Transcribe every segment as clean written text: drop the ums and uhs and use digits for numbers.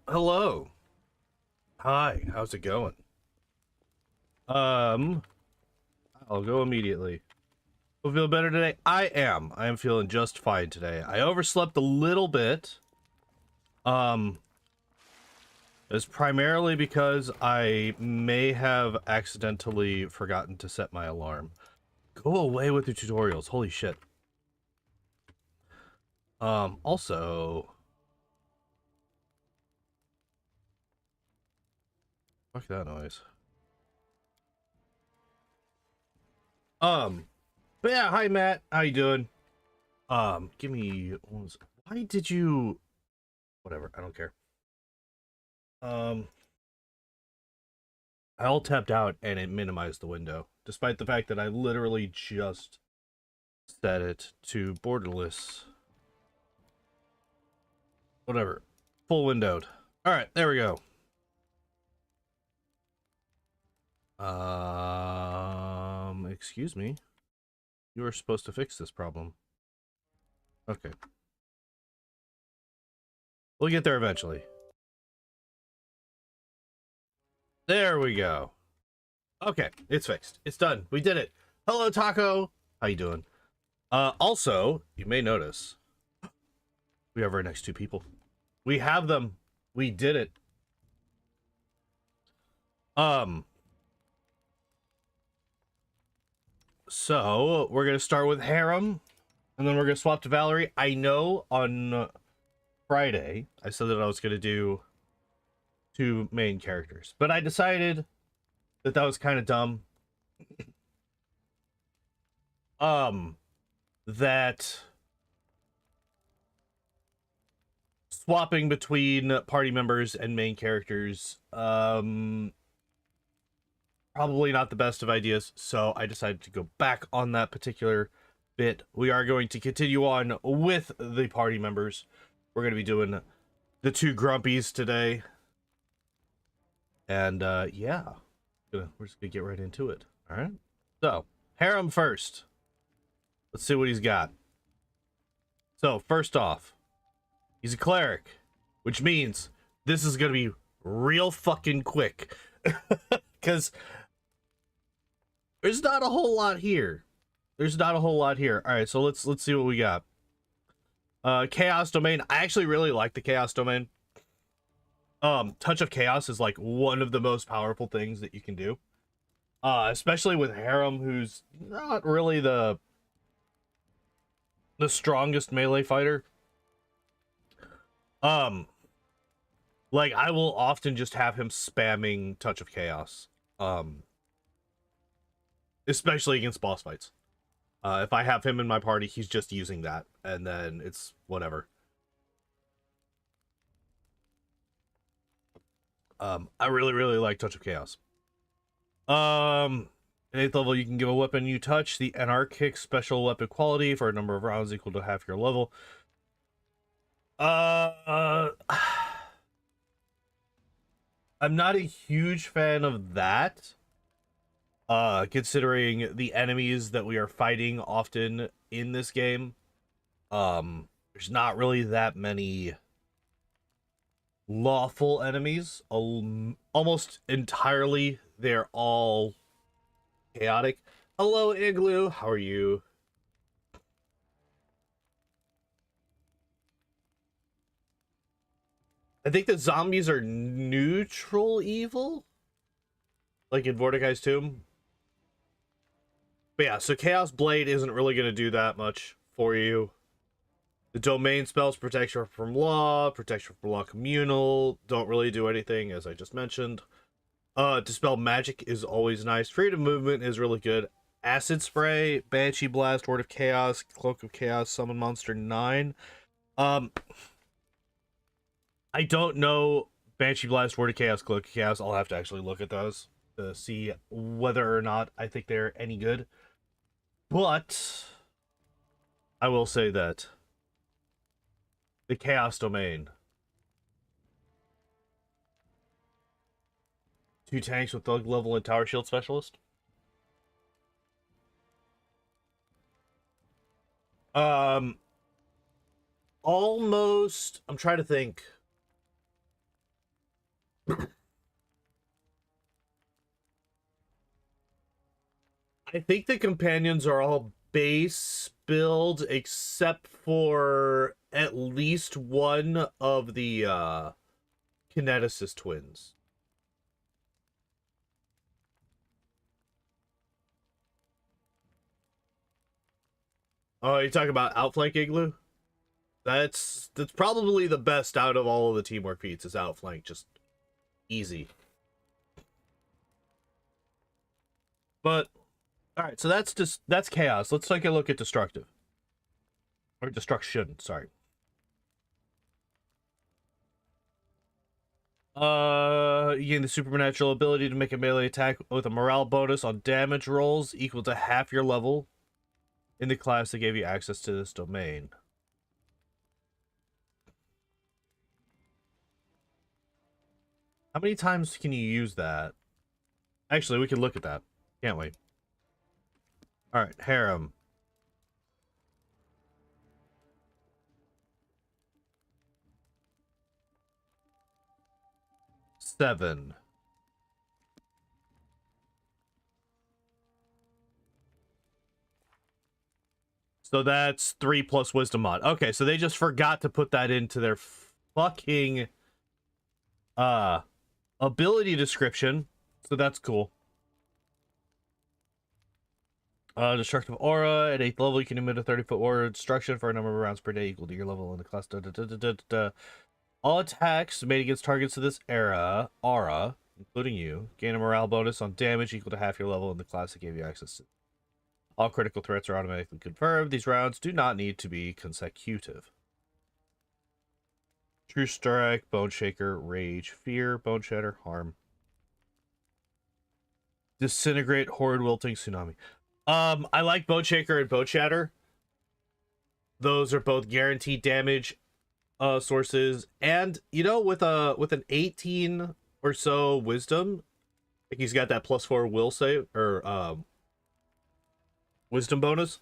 Hello. Hi, how's it going? Um, I'll go immediately. Will feel better today? I am. I am feeling just fine today. I overslept a little bit. Um, it's primarily because I may have accidentally forgotten to set my alarm. Go away with the tutorials. Holy shit. Also, fuck that noise. Um, but yeah, hi Matt. How you doing? Give me why did you whatever, I don't care. Um, I all tapped out and it minimized the window, despite the fact that I literally just set it to borderless. Whatever. Full windowed. Alright, there we go. Excuse me. You were supposed to fix this problem. Okay. We'll get there eventually. There we go. Okay, it's fixed. It's done. We did it. Hello, Taco. How you doing? Also, you may notice we have our next two people. We have them. We did it. So we're gonna start with Harrim, and then we're gonna swap to Valerie. I know on Friday I said that I was gonna do two main characters, but I decided that that was kind of dumb. That swapping between party members and main characters, probably not the best of ideas. So I decided to go back on that particular bit. We are going to continue on with the party members. We're going to be doing the two grumpies today. And yeah, we're just gonna get right into it. All right. So Harrim first. Let's see what he's got. So first off, he's a cleric, which means this is gonna be real fucking quick, because there's not a whole lot here. There's not a whole lot here. All right, so let's see what we got. Chaos Domain. I actually really like the Chaos Domain. Touch of Chaos is like one of the most powerful things that you can do. Especially with Harrim, who's not really the strongest melee fighter. Like I will often just have him spamming Touch of Chaos. Especially against boss fights. If I have him in my party, he's just using that, and then it's whatever. I really like Touch of Chaos. 8th level, you can give a weapon you touch the anarchic special weapon quality for a number of rounds equal to half your level. I'm not a huge fan of that. Considering the enemies that we are fighting often in this game. There's not really that many lawful enemies. Almost entirely, they're all chaotic. Hello, Igloo. How are you? I think the zombies are neutral evil, like in Mordecai's Tomb. But yeah, so Chaos Blade isn't really going to do that much for you. The domain spells protection from law communal, don't really do anything, as I just mentioned. Dispel magic is always nice. Freedom movement is really good. Acid spray, Banshee blast, Word of Chaos, Cloak of Chaos, Summon Monster 9. I don't know Banshee blast, Word of Chaos, Cloak of Chaos. I'll have to actually look at those to see whether or not I think they're any good. But I will say that the Chaos Domain, 2 tanks with Thug level and Tower Shield Specialist. Almost. I'm trying to think. I think the companions are all base build except for at least one of the kineticist twins. Oh, you're talking about Outflank Igloo? That's probably the best out of all of the teamwork feats is Outflank. Just easy. But alright, so that's chaos. Let's take a look at destructive. Or destruction, sorry. You gain the supernatural ability to make a melee attack with a morale bonus on damage rolls equal to half your level in the class that gave you access to this domain. How many times can you use that? Actually, we can look at that. Can't we? Alright, Harrim. Seven. So that's 3 plus wisdom mod. Okay, so they just forgot to put that into their fucking ability description. So that's cool. Destructive aura at 8th level, you can emit a 30-foot aura destruction for a number of rounds per day equal to your level in the class. All attacks made against targets of this aura, including you, gain a morale bonus on damage equal to half your level in the class that gave you access to. All critical threats are automatically confirmed. These rounds do not need to be consecutive. True Strike, Bone Shaker, Rage, Fear, Bone Shatter, Harm. Disintegrate, Horde, Wilting, Tsunami. I like Bone Shaker and Bone Shatter. Those are both guaranteed damage sources. And, you know, with an 18 or so wisdom, like he's got that +4 will save, or wisdom bonus.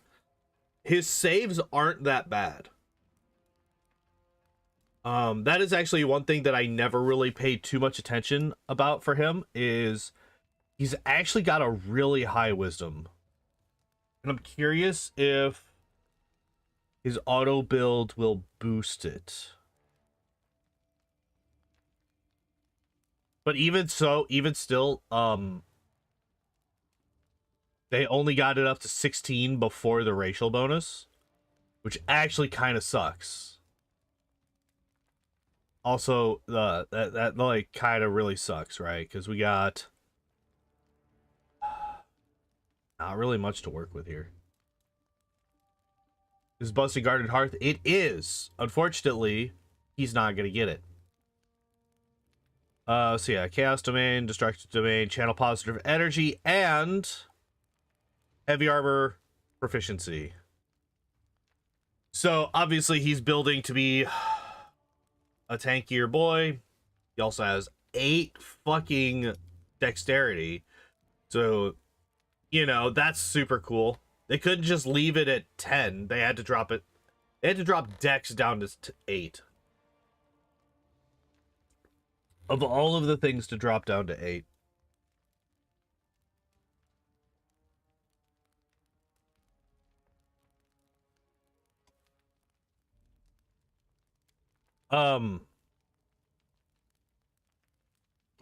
His saves aren't that bad. That is actually one thing that I never really paid too much attention about for him, is he's actually got a really high wisdom. And I'm curious if his auto build will boost it. But even so, even still, they only got it up to 16 before the racial bonus, which actually kind of sucks. Also, that like kind of really sucks, right? Because we got not really much to work with here. Is Busted Guarded Hearth? It is. Unfortunately, he's not gonna get it. So yeah, Chaos Domain, Destructive Domain, Channel Positive Energy, and Heavy Armor Proficiency. So obviously he's building to be a tankier boy. He also has 8 fucking dexterity. So, you know, that's super cool. They couldn't just leave it at 10. They had to drop it. They had to drop dex down to 8. Of all of the things to drop down to 8. Oh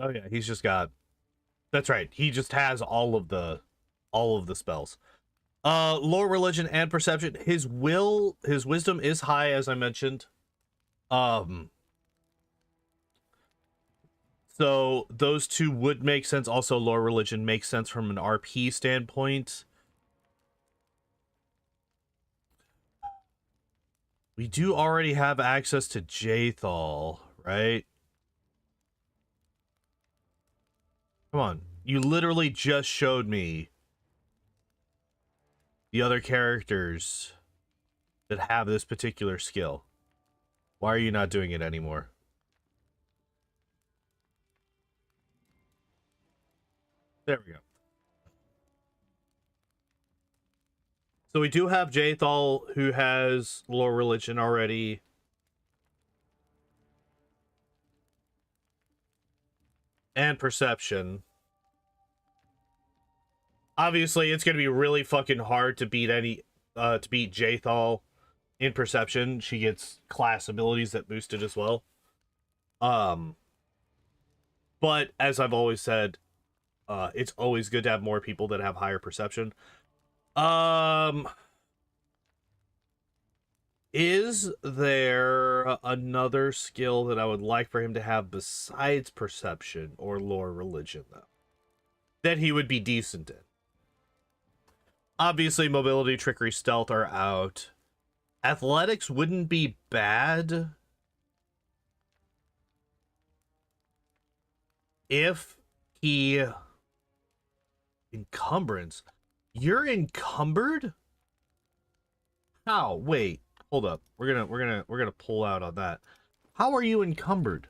yeah, he's just got, that's right. He just has all of the spells. Lore, religion, and perception. His wisdom is high, as I mentioned. So those two would make sense. Also, lore, religion makes sense from an RP standpoint. We do already have access to Jathal, right? Come on. You literally just showed me the other characters that have this particular skill. Why are you not doing it anymore? There we go. So we do have Jathal, who has lore religion already. and perception. Obviously, it's going to be really fucking hard to beat Jaethal in perception. She gets class abilities that boost it as well. But as I've always said, it's always good to have more people that have higher perception. Is there another skill that I would like for him to have besides perception or lore religion, though, that he would be decent in? Obviously, mobility, trickery, stealth are out. Athletics wouldn't be bad if he... Encumbrance. You're encumbered? How? Wait, hold up. We're gonna pull out on that. How are you encumbered?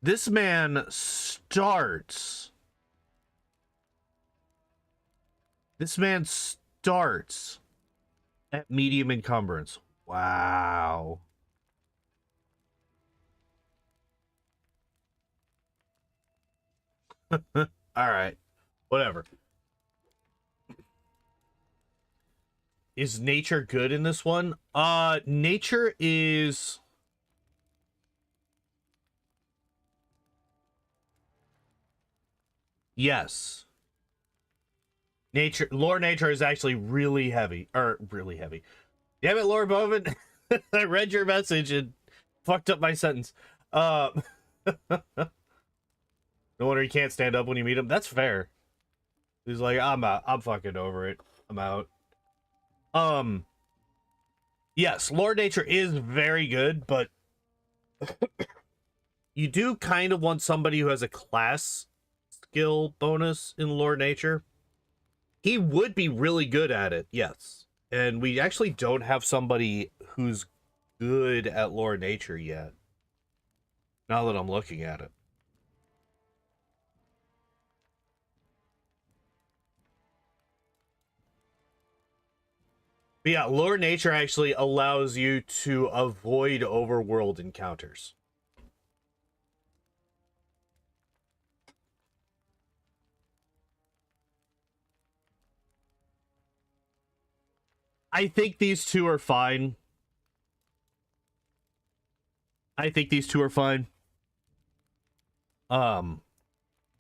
This man starts. This man starts at medium encumbrance. Wow. All right. Whatever. Is nature good in this one? Nature is... Yes. Lore nature is actually really heavy. Really heavy. Damn it, Lord Bowman. I read your message and fucked up my sentence. No wonder he can't stand up when you meet him. That's fair. He's like, I'm out. I'm fucking over it. I'm out. Yes, Lore nature is very good, but you do kind of want somebody who has a class skill bonus in Lore nature. He would be really good at it, yes. And we actually don't have somebody who's good at Lore nature yet. Now that I'm looking at it. But yeah, Lore nature actually allows you to avoid overworld encounters. I think these two are fine.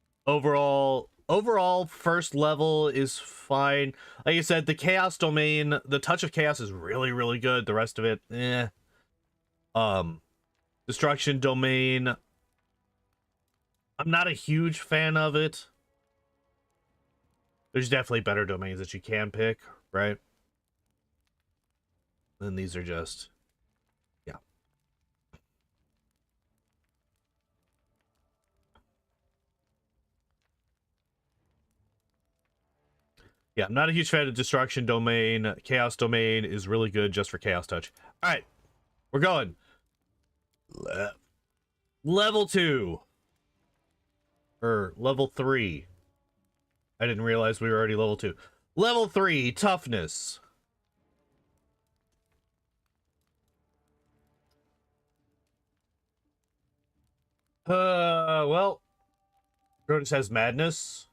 Overall first level is fine. Like I said, the chaos domain, the touch of chaos is really, really good. The rest of it, eh. Destruction domain, I'm not a huge fan of it. There's definitely better domains that you can pick, right? And these are just, yeah. Yeah, I'm not a huge fan of Destruction Domain. Chaos Domain is really good just for Chaos Touch. All right, we're going. Level 2. Or level 3. I didn't realize we were already level 2. Level 3, Toughness. Well, Cronus has Madness.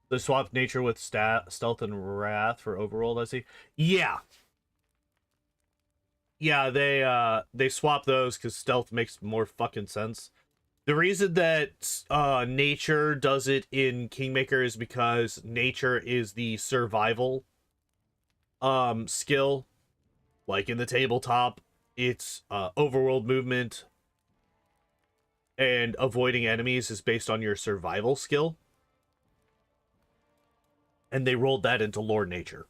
They swapped nature with stealth and wrath for overworld, I see. Yeah. Yeah, they swap those because stealth makes more fucking sense. The reason that nature does it in Kingmaker is because nature is the survival skill. Like in the tabletop, it's overworld movement and avoiding enemies is based on your survival skill. And they rolled that into Lore nature.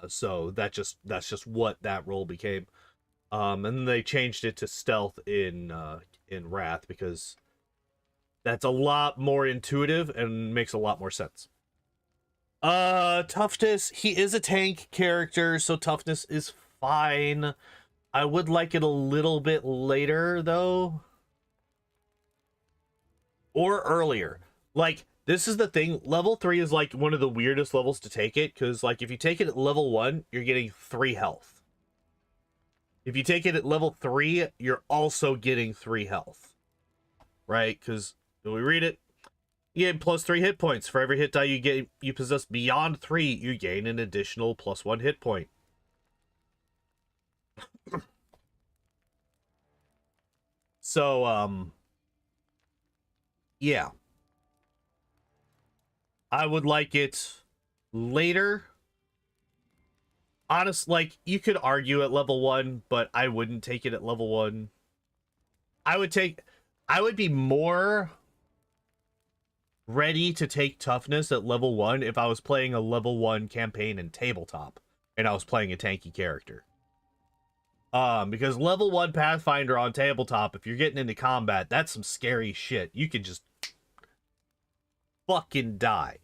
So that's just what that role became. And then they changed it to stealth in Wrath because that's a lot more intuitive and makes a lot more sense. Toughness, he is a tank character, so toughness is fine. I would like it a little bit later though. Or earlier. Like, this is the thing, level 3 is like one of the weirdest levels to take it, because like if you take it at level 1, you're getting 3 health. If you take it at level 3, you're also getting 3 health. Right? Because when we read it, you get plus 3 hit points. For every hit die you possess beyond 3, you gain an additional plus 1 hit point. So, yeah. I would like it later. Honest, like, you could argue at level 1, but I wouldn't take it at level 1. I would be more ready to take toughness at level 1 if I was playing a level 1 campaign in tabletop and I was playing a tanky character. Because level 1 Pathfinder on tabletop, if you're getting into combat, that's some scary shit. You could just fucking die.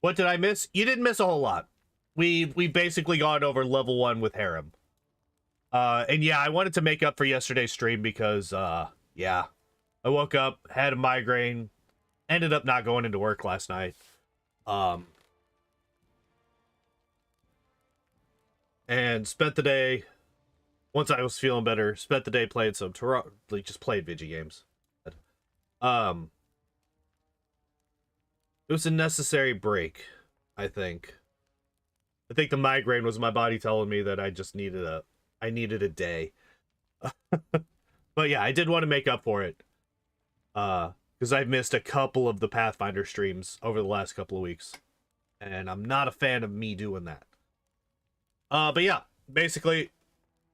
What did I miss? You didn't miss a whole lot. We basically gone over level 1 with Harrim. And yeah, I wanted to make up for yesterday's stream because, yeah, I woke up, had a migraine, ended up not going into work last night. And spent the day, once I was feeling better, spent the day playing some like just played video games. It was a necessary break, I think. I think the migraine was my body telling me that I just needed a day. But yeah, I did want to make up for it. Because I've missed a couple of the Pathfinder streams over the last couple of weeks. And I'm not a fan of me doing that. But yeah, basically,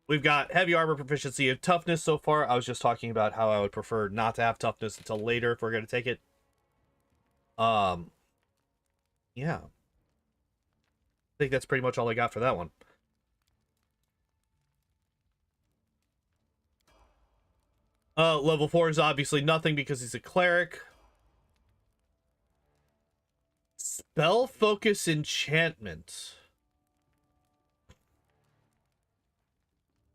we've got heavy armor proficiency and toughness so far. I was just talking about how I would prefer not to have toughness until later if we're going to take it. Yeah. I think that's pretty much all I got for that one. Level 4 is obviously nothing because he's a cleric. Spell focus enchantment.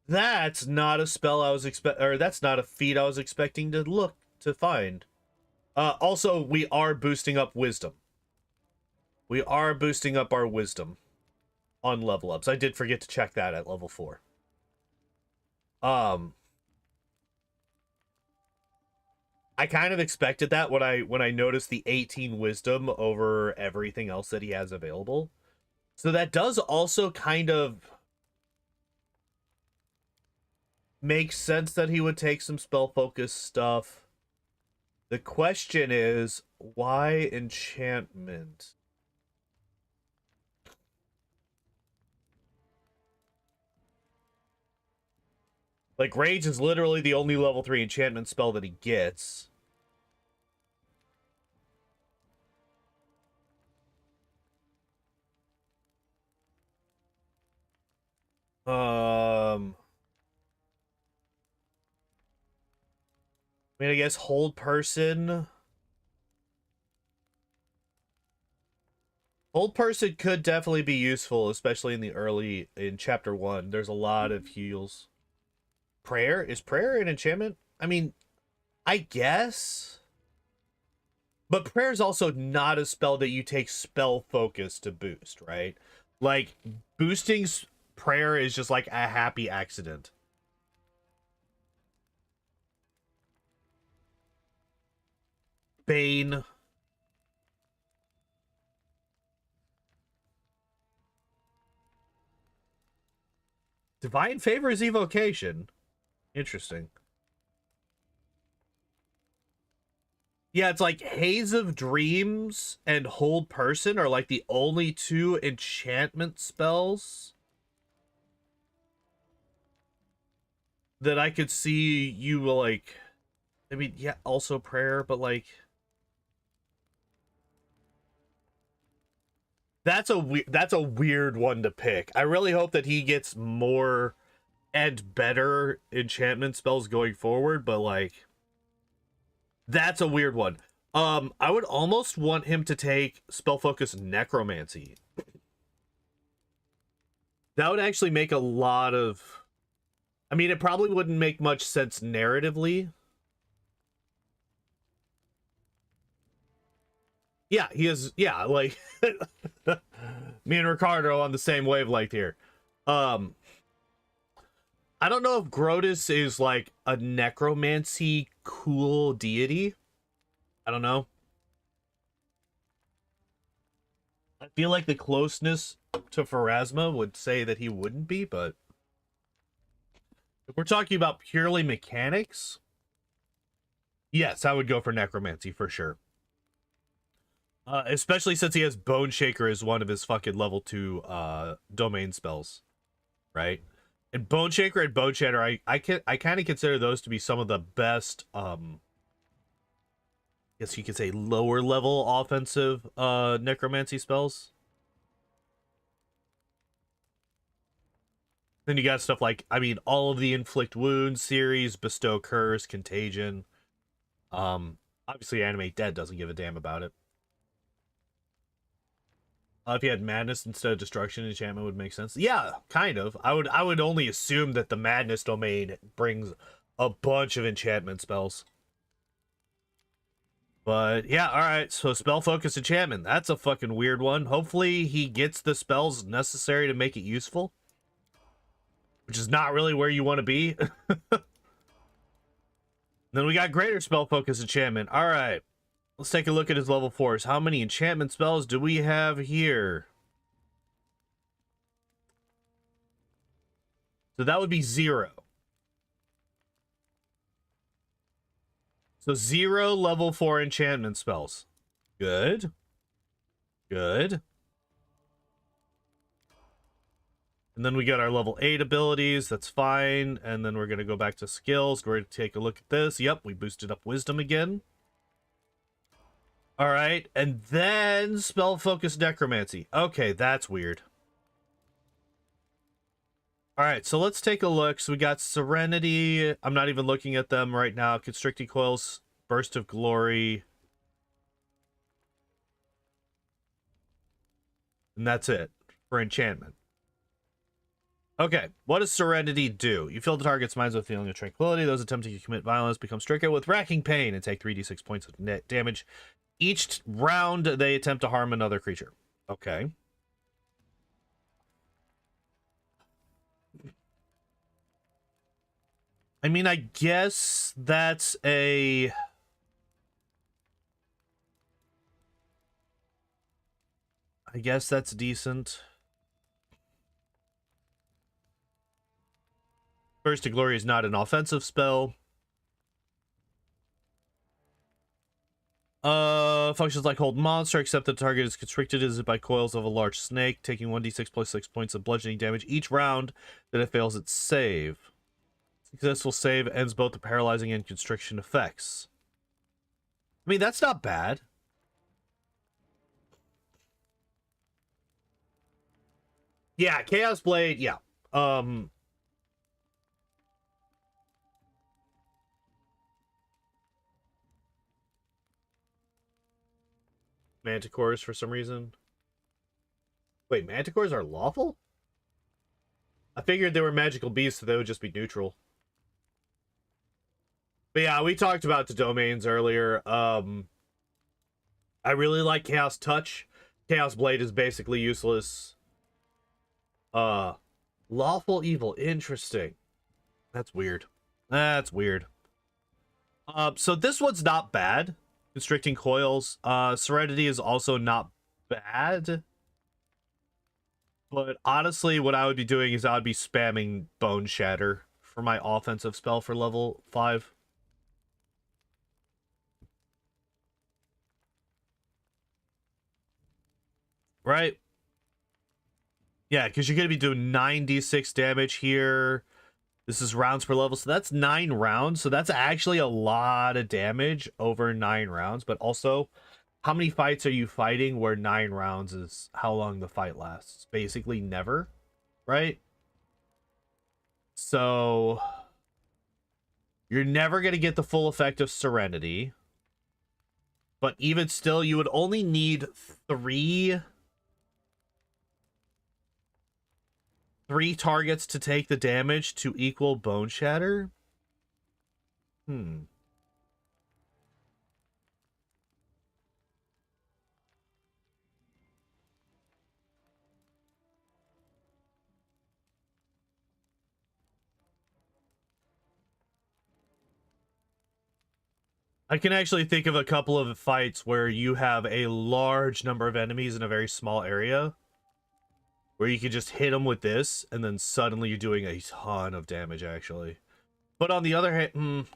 That's not a spell I was that's not a feat I was expecting to find. Also, we are boosting up wisdom. We are boosting up our wisdom on level ups. I did forget to check that at level 4. I kind of expected that when I noticed the 18 wisdom over everything else that he has available. So that does also kind of make sense that he would take some spell focus stuff. The question is, why enchantment? Like, Rage is literally the only level 3 enchantment spell that he gets. I mean, I guess Hold Person. Hold Person could definitely be useful, especially in chapter 1. There's a lot of heals. Prayer? Is prayer an enchantment? I mean, I guess. But prayer is also not a spell that you take spell focus to boost, right? Like, boosting prayer is just like a happy accident. Bane. Divine Favor is evocation. Interesting. Yeah, it's like Haze of Dreams and Hold Person are like the only 2 enchantment spells that I could see you like. I mean, yeah, also prayer, but like that's a weird one to pick. I really hope that he gets more and better enchantment spells going forward, but like that's a weird one. I would almost want him to take spell focus necromancy. That would actually make a lot of, I mean, it probably wouldn't make much sense narratively. Yeah, he is, yeah, like Me and Ricardo on the same wavelength here. I don't know if Grotus is like a necromancy cool deity. I don't know. I feel like the closeness to Pharasma would say that he wouldn't be, but if we're talking about purely mechanics, yes, I would go for necromancy for sure. Especially since he has Bone Shaker as one of his fucking level 2 domain spells, right? And Bone Shaker and Bone Shatter, I kind of consider those to be some of the best I guess you could say lower level offensive necromancy spells. Then you got stuff like, I mean, all of the Inflict Wounds series, Bestow Curse, Contagion. Obviously Animate Dead doesn't give a damn about it. If you had Madness instead of Destruction, enchantment would make sense. Yeah, kind of. I would only assume that the Madness domain brings a bunch of enchantment spells. But yeah, alright, so spell focus enchantment. That's a fucking weird one. Hopefully he gets the spells necessary to make it useful. Which is not really where you want to be. Then we got greater spell focus enchantment. Alright. Let's take a look at his level 4s. How many enchantment spells do we have here? So that would be 0. So 0 level 4 enchantment spells. Good. Good. And then we got our level 8 abilities. That's fine. And then we're going to go back to skills. We're going to take a look at this. Yep, we boosted up wisdom again. All right, and then spell focus necromancy. Okay, that's weird. All right, so let's take a look. So we got Serenity. I'm not even looking at them right now. Constricting Coils, Burst of Glory. And that's it for enchantment. Okay, what does Serenity do? You fill the target's minds with a feeling of tranquility. Those attempting to commit violence become stricken with racking pain and take 3d6 points of net damage. Each round, they attempt to harm another creature. Okay. I mean, I guess that's a... I guess that's decent. Burst of Glory is not an offensive spell. Functions like hold monster, except the target is constricted as by coils of a large snake, taking 1d6 plus 6 points of bludgeoning damage each round that it fails its save. Successful save ends both the paralyzing and constriction effects. I mean, that's not bad. Yeah, Chaos Blade, yeah. Manticores for some reason. Wait, Manticores are lawful? I figured they were magical beasts, so they would just be neutral. But yeah, we talked about the domains earlier. I really like Chaos Touch. Chaos Blade is basically useless. Lawful Evil, interesting. That's weird. That's weird. So this one's not bad. Constricting Coils. Serenity is also not bad. But honestly, what I would be doing is I would be spamming Bone Shatter for my offensive spell for level 5. Right? Yeah, because you're going to be doing 9d6 damage here. This is rounds per level, so that's 9 rounds. So that's actually a lot of damage over 9 rounds. But also, how many fights are you fighting where 9 rounds is how long the fight lasts? Basically never, right? So you're never going to get the full effect of Serenity. But even still, you would only need 3 targets to take the damage to equal Bone Shatter. I can actually think of a couple of fights where you have a large number of enemies in a very small area, where you can just hit them with this, and then suddenly you're doing a ton of damage, actually. But on the other hand,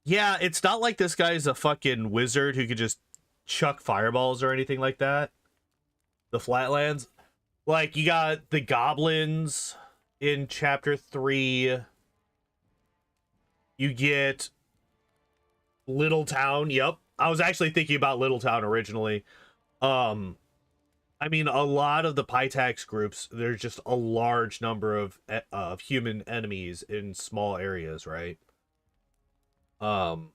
yeah, it's not like this guy's a fucking wizard who could just chuck fireballs or anything like that. The Flatlands. Like, you got the goblins in chapter 3. You get Little Town. Yep. I was actually thinking about Little Town originally. I mean, a lot of the Pytax groups, there's just a large number of human enemies in small areas, right? Um,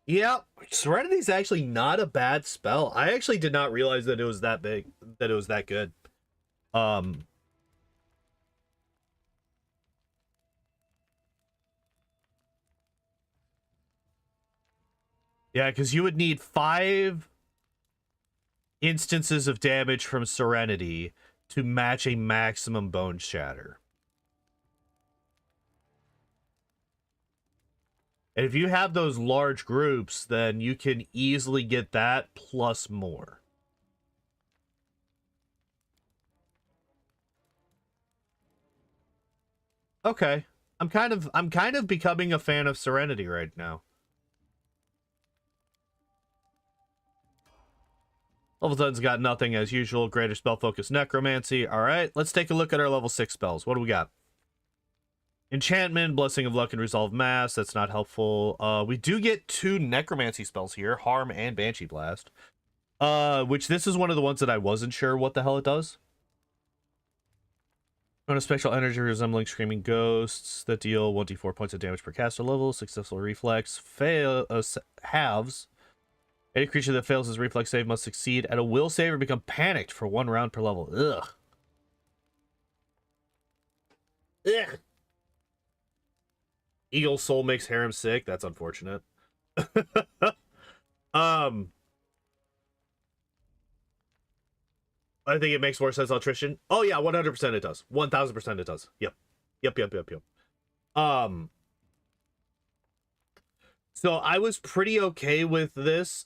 yeah, Serenity's actually not a bad spell. I actually did not realize that it was that big, that it was that good. Um, yeah, because you would need 5 instances of damage from Serenity to match a maximum bone shatter. And if you have those large groups, then you can easily get that plus more. Okay. I'm kind of becoming a fan of Serenity right now. Level 10's got nothing as usual. Greater spell focus necromancy. Alright, let's take a look at our level 6 spells. What do we got? Enchantment, Blessing of Luck, and Resolve Mass. That's not helpful. We do get 2 necromancy spells here, Harm and Banshee Blast. Which this is one of the ones that I wasn't sure what the hell it does. On a special energy resembling screaming ghosts that deal 1d4 points of damage per caster level. Successful reflex halves. Any creature that fails his reflex save must succeed at a will save or become panicked for 1 round per level. Ugh. Ugh. Eagle Soul makes Harrim sick. That's unfortunate. I think it makes more sense on Tristan. Oh yeah, 100% it does. 1000% it does. Yep. Yep. So I was pretty okay with this.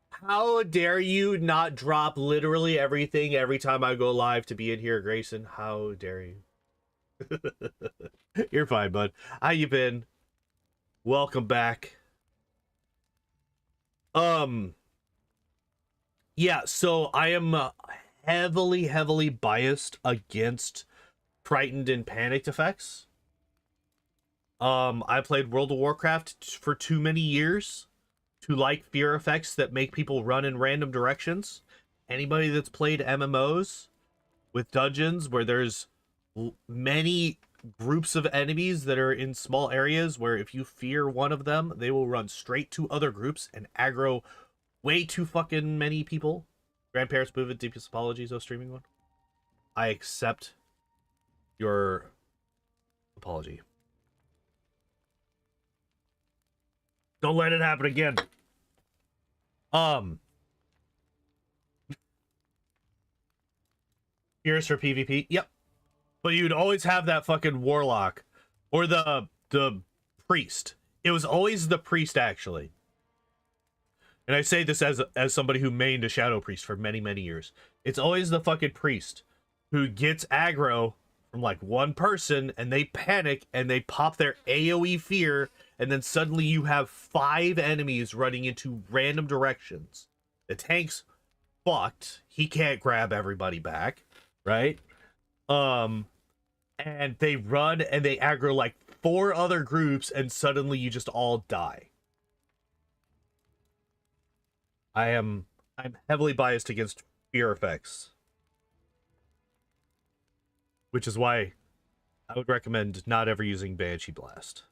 How dare you not drop literally everything every time I go live to be in here, Grayson? How dare you? You're fine, bud. How you been? Welcome back. Yeah, so I am heavily biased against frightened and panicked effects. I played World of Warcraft for too many years to like fear effects that make people run in random directions. Anybody that's played MMOs with dungeons where there's many groups of enemies that are in small areas where if you fear one of them, they will run straight to other groups and aggro way too fucking many people. Grandparents move it, deepest apologies, oh streaming one. I accept your apology. Don't let it happen again. Here's for PvP. Yep. But you'd always have that fucking warlock or the priest. It was always the priest, actually. And I say this as somebody who mained a shadow priest for many years. It's always the fucking priest who gets aggro from like one person and they panic and they pop their AoE fear, and then suddenly you have 5 enemies running into random directions. The tank's fucked. He can't grab everybody back, right? And they run and they aggro like 4 other groups and suddenly you just all die. I'm heavily biased against fear effects, which is why I would recommend not ever using Banshee Blast.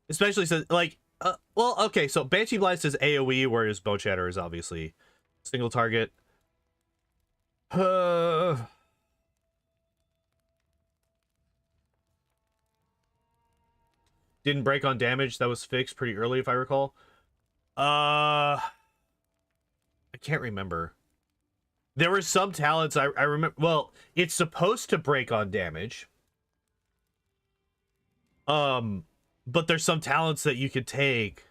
Especially since, like, well, okay, so Banshee Blast is AoE, whereas Bone Shatter is obviously single target. Didn't break on damage. That was fixed pretty early, if I recall. I can't remember. There were some talents I remember. Well, it's supposed to break on damage. But there's some talents that you could take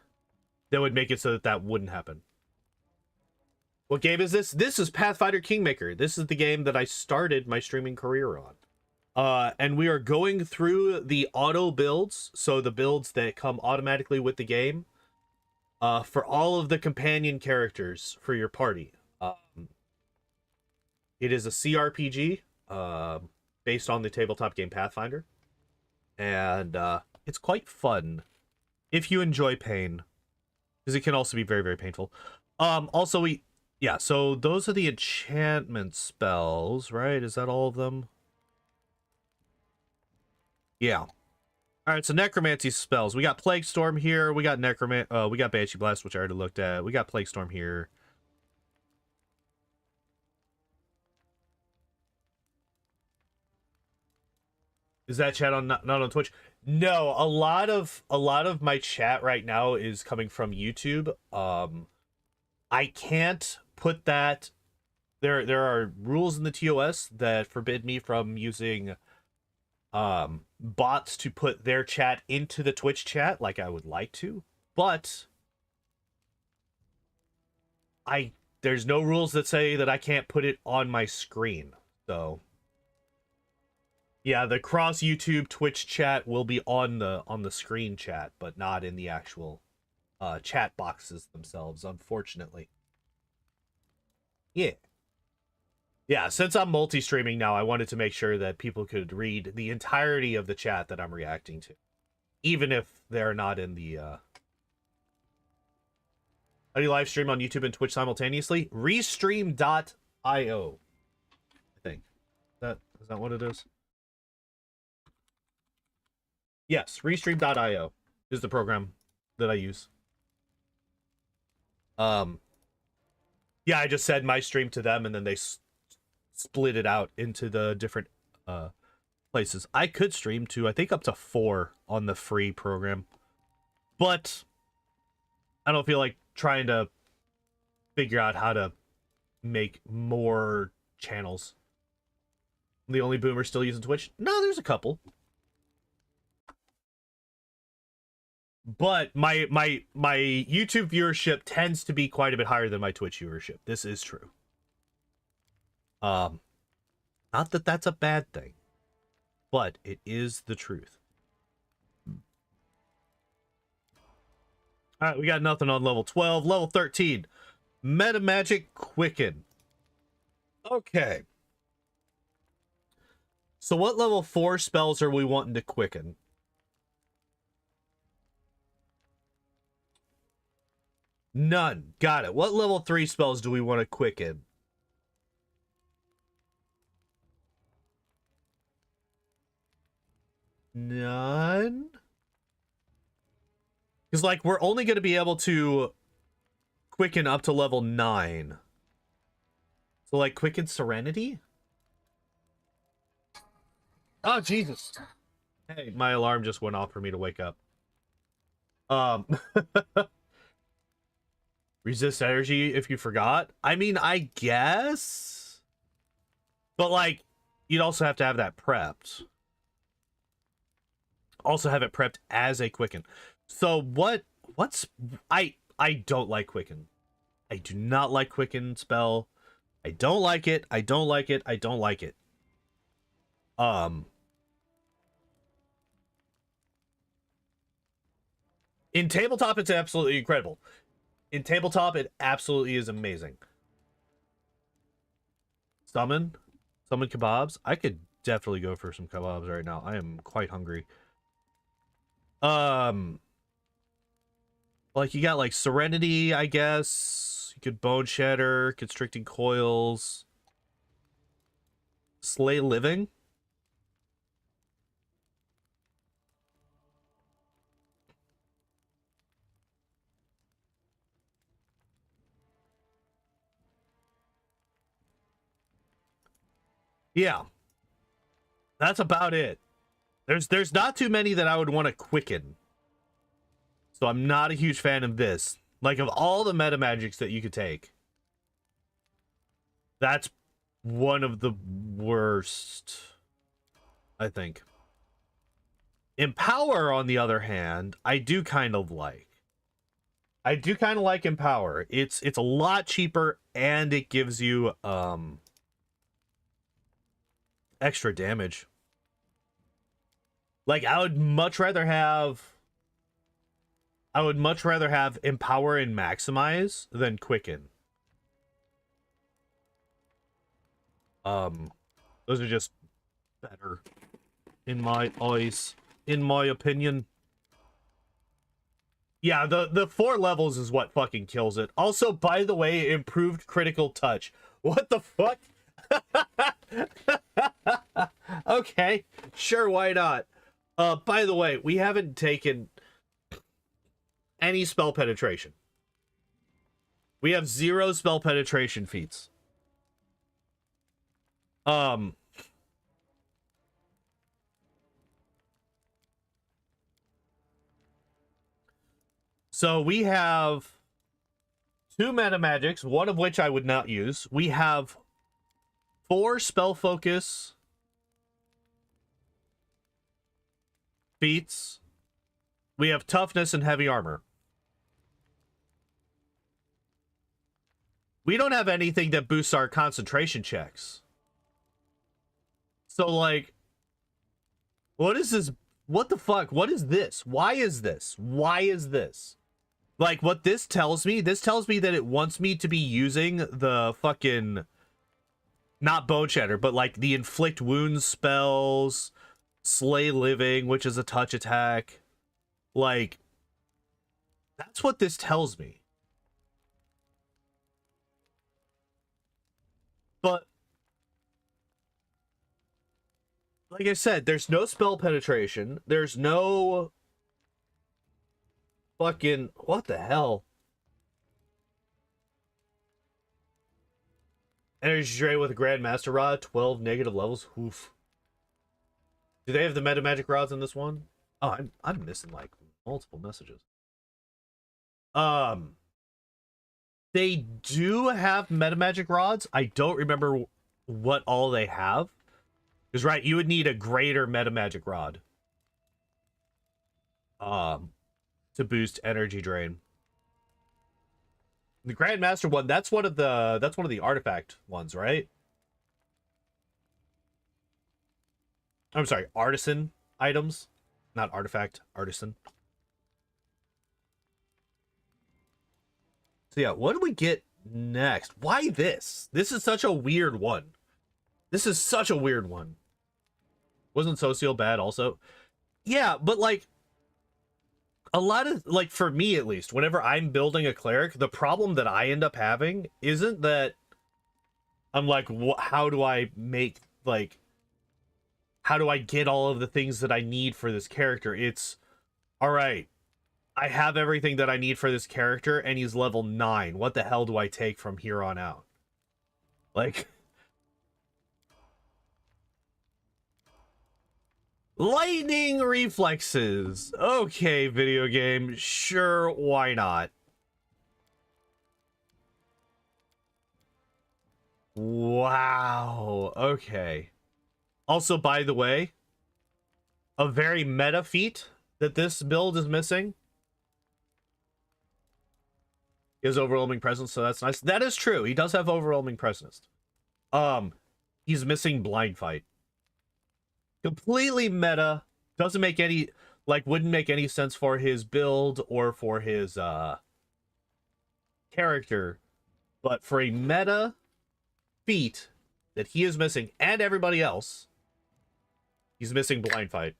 that would make it so that that wouldn't happen. What game is this? This is Pathfinder Kingmaker. This is the game that I started my streaming career on. And we are going through the auto builds, so the builds that come automatically with the game, for all of the companion characters for your party. It is a CRPG, based on the tabletop game Pathfinder, and it's quite fun if you enjoy pain, because it can also be very, very painful. Also, yeah, so those are the enchantment spells, right? Is that all of them? Yeah. All right, so necromancy spells. We got Plague Storm here. We got we got Banshee Blast, which I already looked at. We got Plague Storm here. Is that chat on not on Twitch? No, a lot of my chat right now is coming from YouTube. I can't put that. There are rules in the TOS that forbid me from using bots to put their chat into the Twitch chat like I would like to, but there's no rules that say that I can't put it on my screen. So yeah, the cross YouTube Twitch chat will be on the screen chat, but not in the actual chat boxes themselves, unfortunately. Yeah. Yeah, since I'm multi-streaming now, I wanted to make sure that people could read the entirety of the chat that I'm reacting to, even if they're not in the How do you live stream on YouTube and Twitch simultaneously? Restream.io, I think. Is that what it is? Yes, Restream.io is the program that I use. Yeah, I just said my stream to them, and then they split it out into the different places. I could stream to, I think, up to 4 on the free program, but I don't feel like trying to figure out how to make more channels. I'm the only boomer still using Twitch? No, there's a couple. But my YouTube viewership tends to be quite a bit higher than my Twitch viewership. This is true. Not that that's a bad thing, but it is the truth. All right, we got nothing on level 12. Level 13, Meta Magic Quicken. Okay. So what level 4 spells are we wanting to quicken? None. Got it. What level 3 spells do we want to quicken? None? Because, like, we're only going to be able to quicken up to level 9. So, like, quicken Serenity? Oh, Jesus. Hey, my alarm just went off for me to wake up. Resist energy if you forgot. I mean, I guess. But, like, you'd also have to have that prepped. Also have it prepped as a quicken. So what's I don't like quicken. I do not like quicken spell. I don't like it. I don't like it. I don't like it. In tabletop, it's absolutely incredible. In tabletop, it absolutely is amazing. Summon kebabs. I could definitely go for some kebabs right now. I am quite hungry. Like, you got, like, Serenity, I guess. You could Bone Shatter, Constricting Coils. Slay Living. Yeah, that's about it. There's not too many that I would want to quicken. So I'm not a huge fan of this. Like, of all the meta magics that you could take, that's one of the worst, I think. Empower, on the other hand, I do kind of like. I do kind of like Empower. It's a lot cheaper, and it gives you extra damage. Like, I would much rather have Empower and Maximize than Quicken. Those are just better in my eyes, in my opinion. Yeah, the 4 levels is what fucking kills it. Also, by the way, improved critical touch. What the fuck? Okay, sure, why not? By the way, we haven't taken any spell penetration. We have 0 spell penetration feats. So we have 2 meta magics, one of which I would not use. We have 4 spell focus feats. We have toughness and heavy armor. We don't have anything that boosts our concentration checks. So, like, what is this? What the fuck? What is this? Why is this? Why is this? Like, what this tells me that it wants me to be using the fucking, not Bone Shatter, but like the inflict wounds spells, slay living, which is a touch attack. Like, that's what this tells me. But like I said, there's no spell penetration. There's no fucking, what the hell? Energy drain with a Grandmaster Rod, 12 negative levels. Oof. Do they have the meta magic rods in this one? Oh, I'm missing like multiple messages. They do have meta magic rods. I don't remember what all they have. Because, right, you would need a greater meta magic rod. To boost energy drain. The Grandmaster one, that's one of the artifact ones, right? I'm sorry, artisan items, not artifact, artisan. So yeah, what do we get next? Why this? This is such a weird one. This is such a weird one. Wasn't Socio bad also? Yeah, but like, a lot of, like, for me at least, whenever I'm building a cleric, the problem that I end up having isn't that I'm like, how do I make, like, how do I get all of the things that I need for this character? It's, all right, I have everything that I need for this character, and he's level 9. What the hell do I take from here on out? Like, lightning reflexes. Okay, video game. Sure, why not? Wow. Okay. Also, by the way, a very meta feat that this build is missing is overwhelming presence, so that's nice. That is true. He does have overwhelming presence. He's missing blind fight. Completely meta. Doesn't make any, like, wouldn't make any sense for his build or for his character. But for a meta feat that he is missing, and everybody else, he's missing blind fight.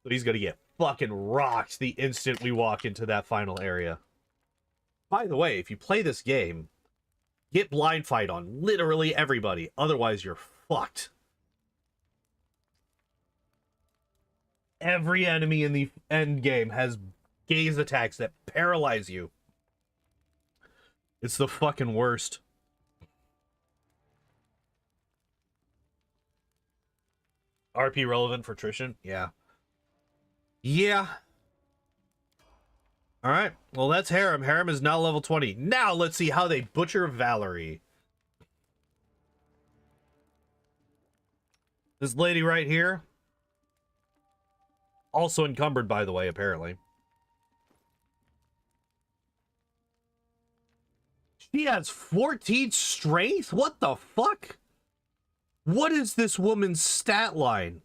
So he's gonna get fucking rocked the instant we walk into that final area. By the way, if you play this game, get blind fight on literally everybody. Otherwise, you're fucked. Every enemy in the end game has gaze attacks that paralyze you. It's the fucking worst. RP relevant for attrition? Yeah. Yeah. All right. Well, that's Harrim. Harrim is now level 20. Now let's see how they butcher Valerie. This lady right here. Also encumbered, by the way, apparently. She has 14 strength? What the fuck? What is this woman's stat line?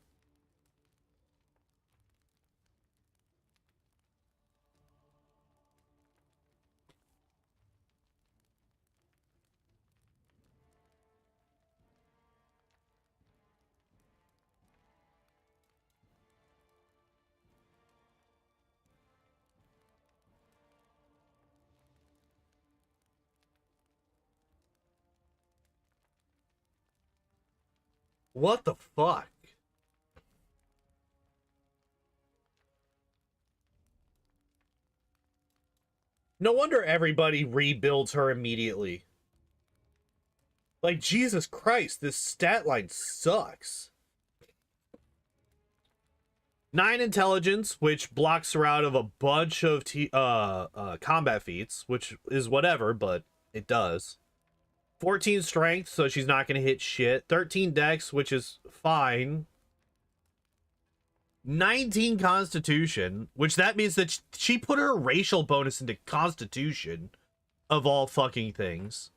What the fuck? No wonder everybody rebuilds her immediately. Like, Jesus Christ, this stat line sucks. 9 intelligence, which blocks her out of a bunch of combat feats, which is whatever, but it does. 14 strength, so she's not going to hit shit. 13 dex, which is fine. 19 constitution, which that means that she put her racial bonus into constitution, of all fucking things.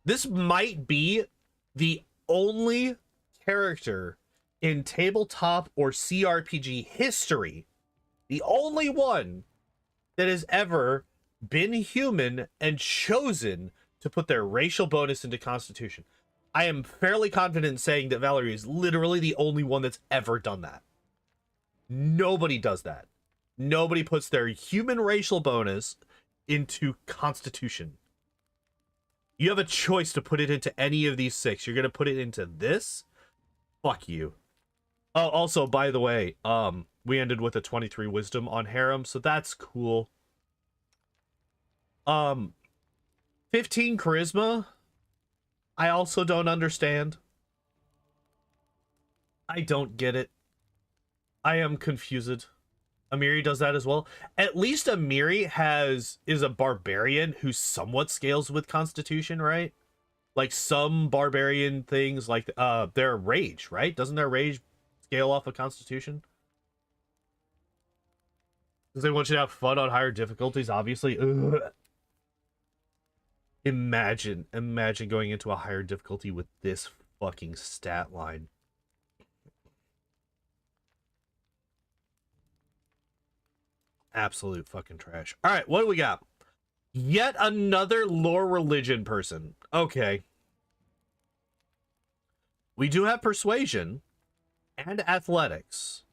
This might be the only character in tabletop or CRPG history, the only one that has ever been human and chosen to put their racial bonus into constitution. I am fairly confident in saying that Valerie is literally the only one that's ever done that. Nobody does that. Nobody puts their human racial bonus into constitution. You have a choice to put it into any of these 6. You're going to put it into this? Fuck you. Oh, also, by the way, we ended with a 23 wisdom on Harrim, so that's cool. 15 charisma. I also don't understand. I don't get it. I am confused. Amiri does that as well. At least Amiri is a barbarian who somewhat scales with Constitution, right? Like some barbarian things, like their rage, right? Doesn't their rage scale off of Constitution? Because they want you to have fun on higher difficulties, obviously. Ugh. Imagine going into a higher difficulty with this fucking stat line. Absolute fucking trash. All right, what do we got? Yet another lore religion person. Okay. We do have persuasion and athletics.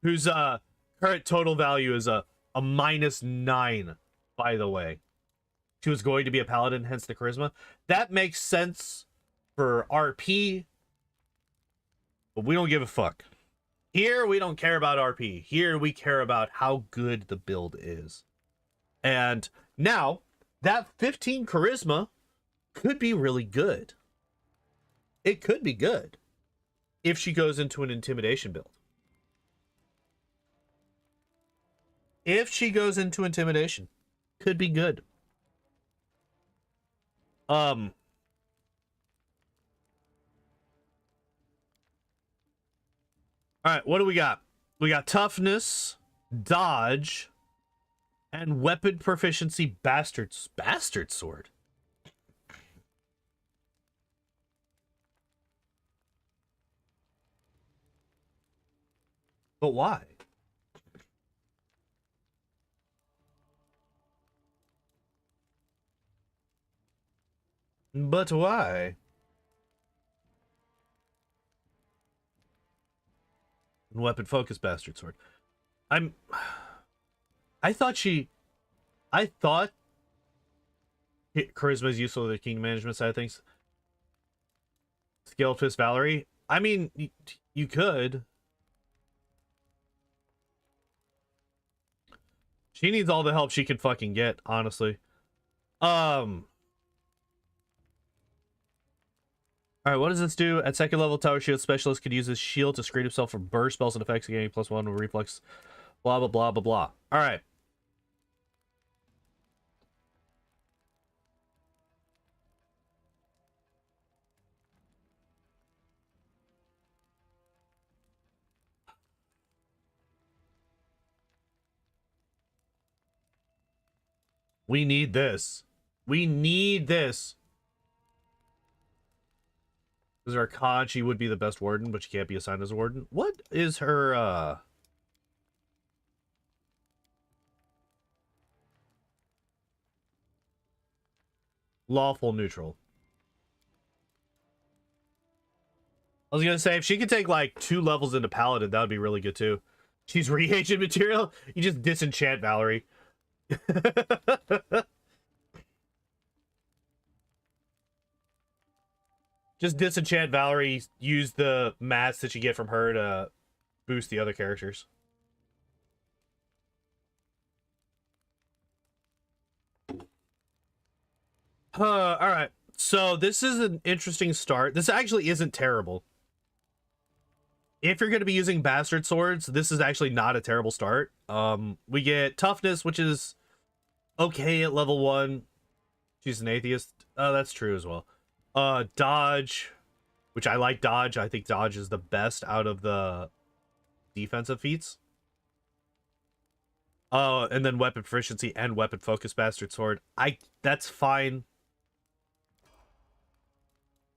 Whose current total value is a -9, by the way. She was going to be a paladin, hence the charisma. That makes sense for RP, but we don't give a fuck. Here, we don't care about RP. Here, we care about how good the build is. And now, that 15 charisma could be really good. It could be good if she goes into an intimidation build. If she goes into intimidation, could be good. All right, what do we got? We got toughness, dodge, and weapon proficiency. Bastard sword. But why? But why? Weapon focus, bastard sword. I thought charisma is useful to the kingdom management side of things. Scale fist Valerie. I mean, you could. She needs all the help she can fucking get, honestly. All right, what does this do? At second level, Tower Shield Specialist could use his shield to screen himself from burst spells and effects, gaining +1 with reflex. Blah blah blah blah blah. All right. We need this. We need this. Because our con, she would be the best warden, but she can't be assigned as a warden. What is her, lawful neutral? I was gonna say, if she could take, like, 2 levels into Paladin, that would be really good, too. She's reagent material? You just disenchant Valerie. Just disenchant Valerie, use the mats that you get from her to boost the other characters. Alright. So this is an interesting start. This actually isn't terrible. If you're going to be using bastard swords, this is actually not a terrible start. We get toughness, which is okay at level 1. She's an atheist. That's true as well. Dodge, which I like dodge. I think dodge is the best out of the defensive feats. And then weapon proficiency and weapon focus bastard sword. That's fine.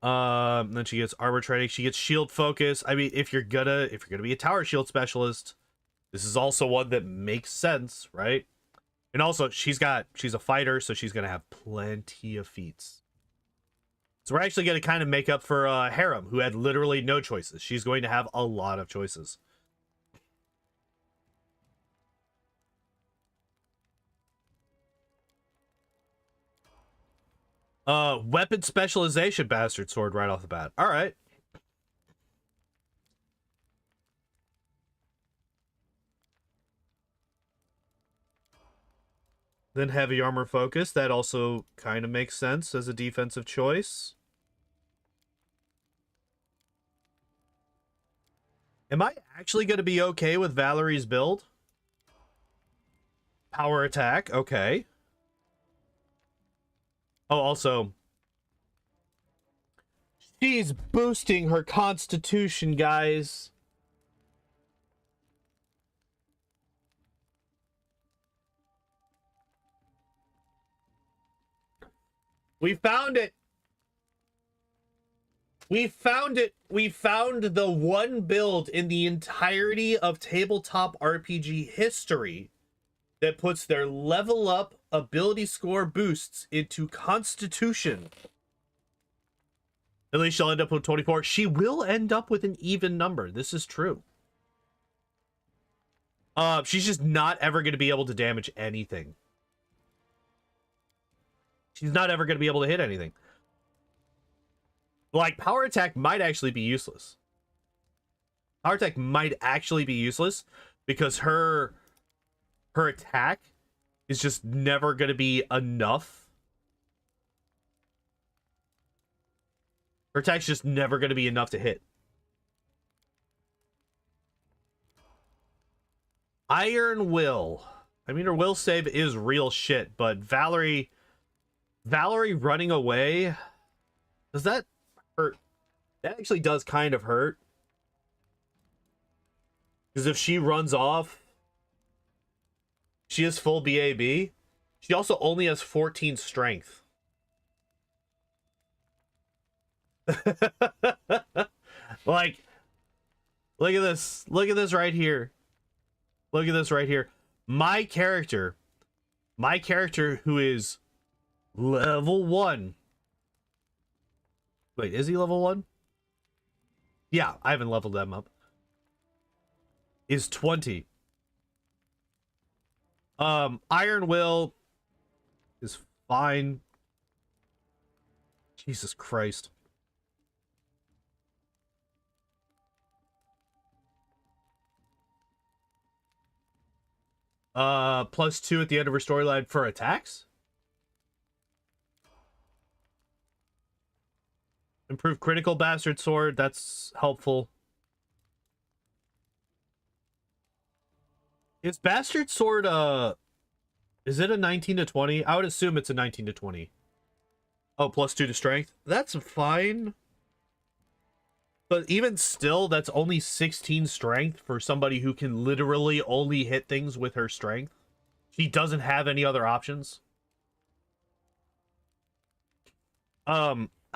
Then she gets armor training. She gets shield focus. I mean, if you're gonna be a tower shield specialist, this is also one that makes sense, right? And also, she's a fighter, so she's gonna have plenty of feats. So we're actually going to kind of make up for Harrim, who had literally no choices. She's going to have a lot of choices. Weapon specialization bastard sword right off the bat. All right. Then heavy armor focus. That also kind of makes sense as a defensive choice. Am I actually going to be okay with Valerie's build? Power attack. Okay. Oh, also, she's boosting her constitution, guys. We found it. We found it. We found the one build in the entirety of tabletop RPG history that puts their level up ability score boosts into Constitution. At least she'll end up with 24. She will end up with an even number. This is true. She's just not ever going to be able to damage anything. She's not ever going to be able to hit anything. Like, power attack might actually be useless. Power attack might actually be useless because her attack is just never going to be enough. Her attack's just never going to be enough to hit. Iron Will. I mean, her will save is real shit, but Valerie running away, does that hurt? That actually does kind of hurt. Because if she runs off, she has full BAB. She also only has 14 strength. Like, look at this. Look at this right here. Look at this right here. My character who is level 1. Wait, is he level 1? Yeah, I haven't leveled them up. Is 20. Iron Will is fine. Jesus Christ. +2 at the end of her storyline for attacks? I Improved critical bastard sword. That's helpful. Is bastard sword is it a 19 to 20? I would assume it's a 19 to 20. Oh, +2 to strength. That's fine. But even still, that's only 16 strength for somebody who can literally only hit things with her strength. She doesn't have any other options.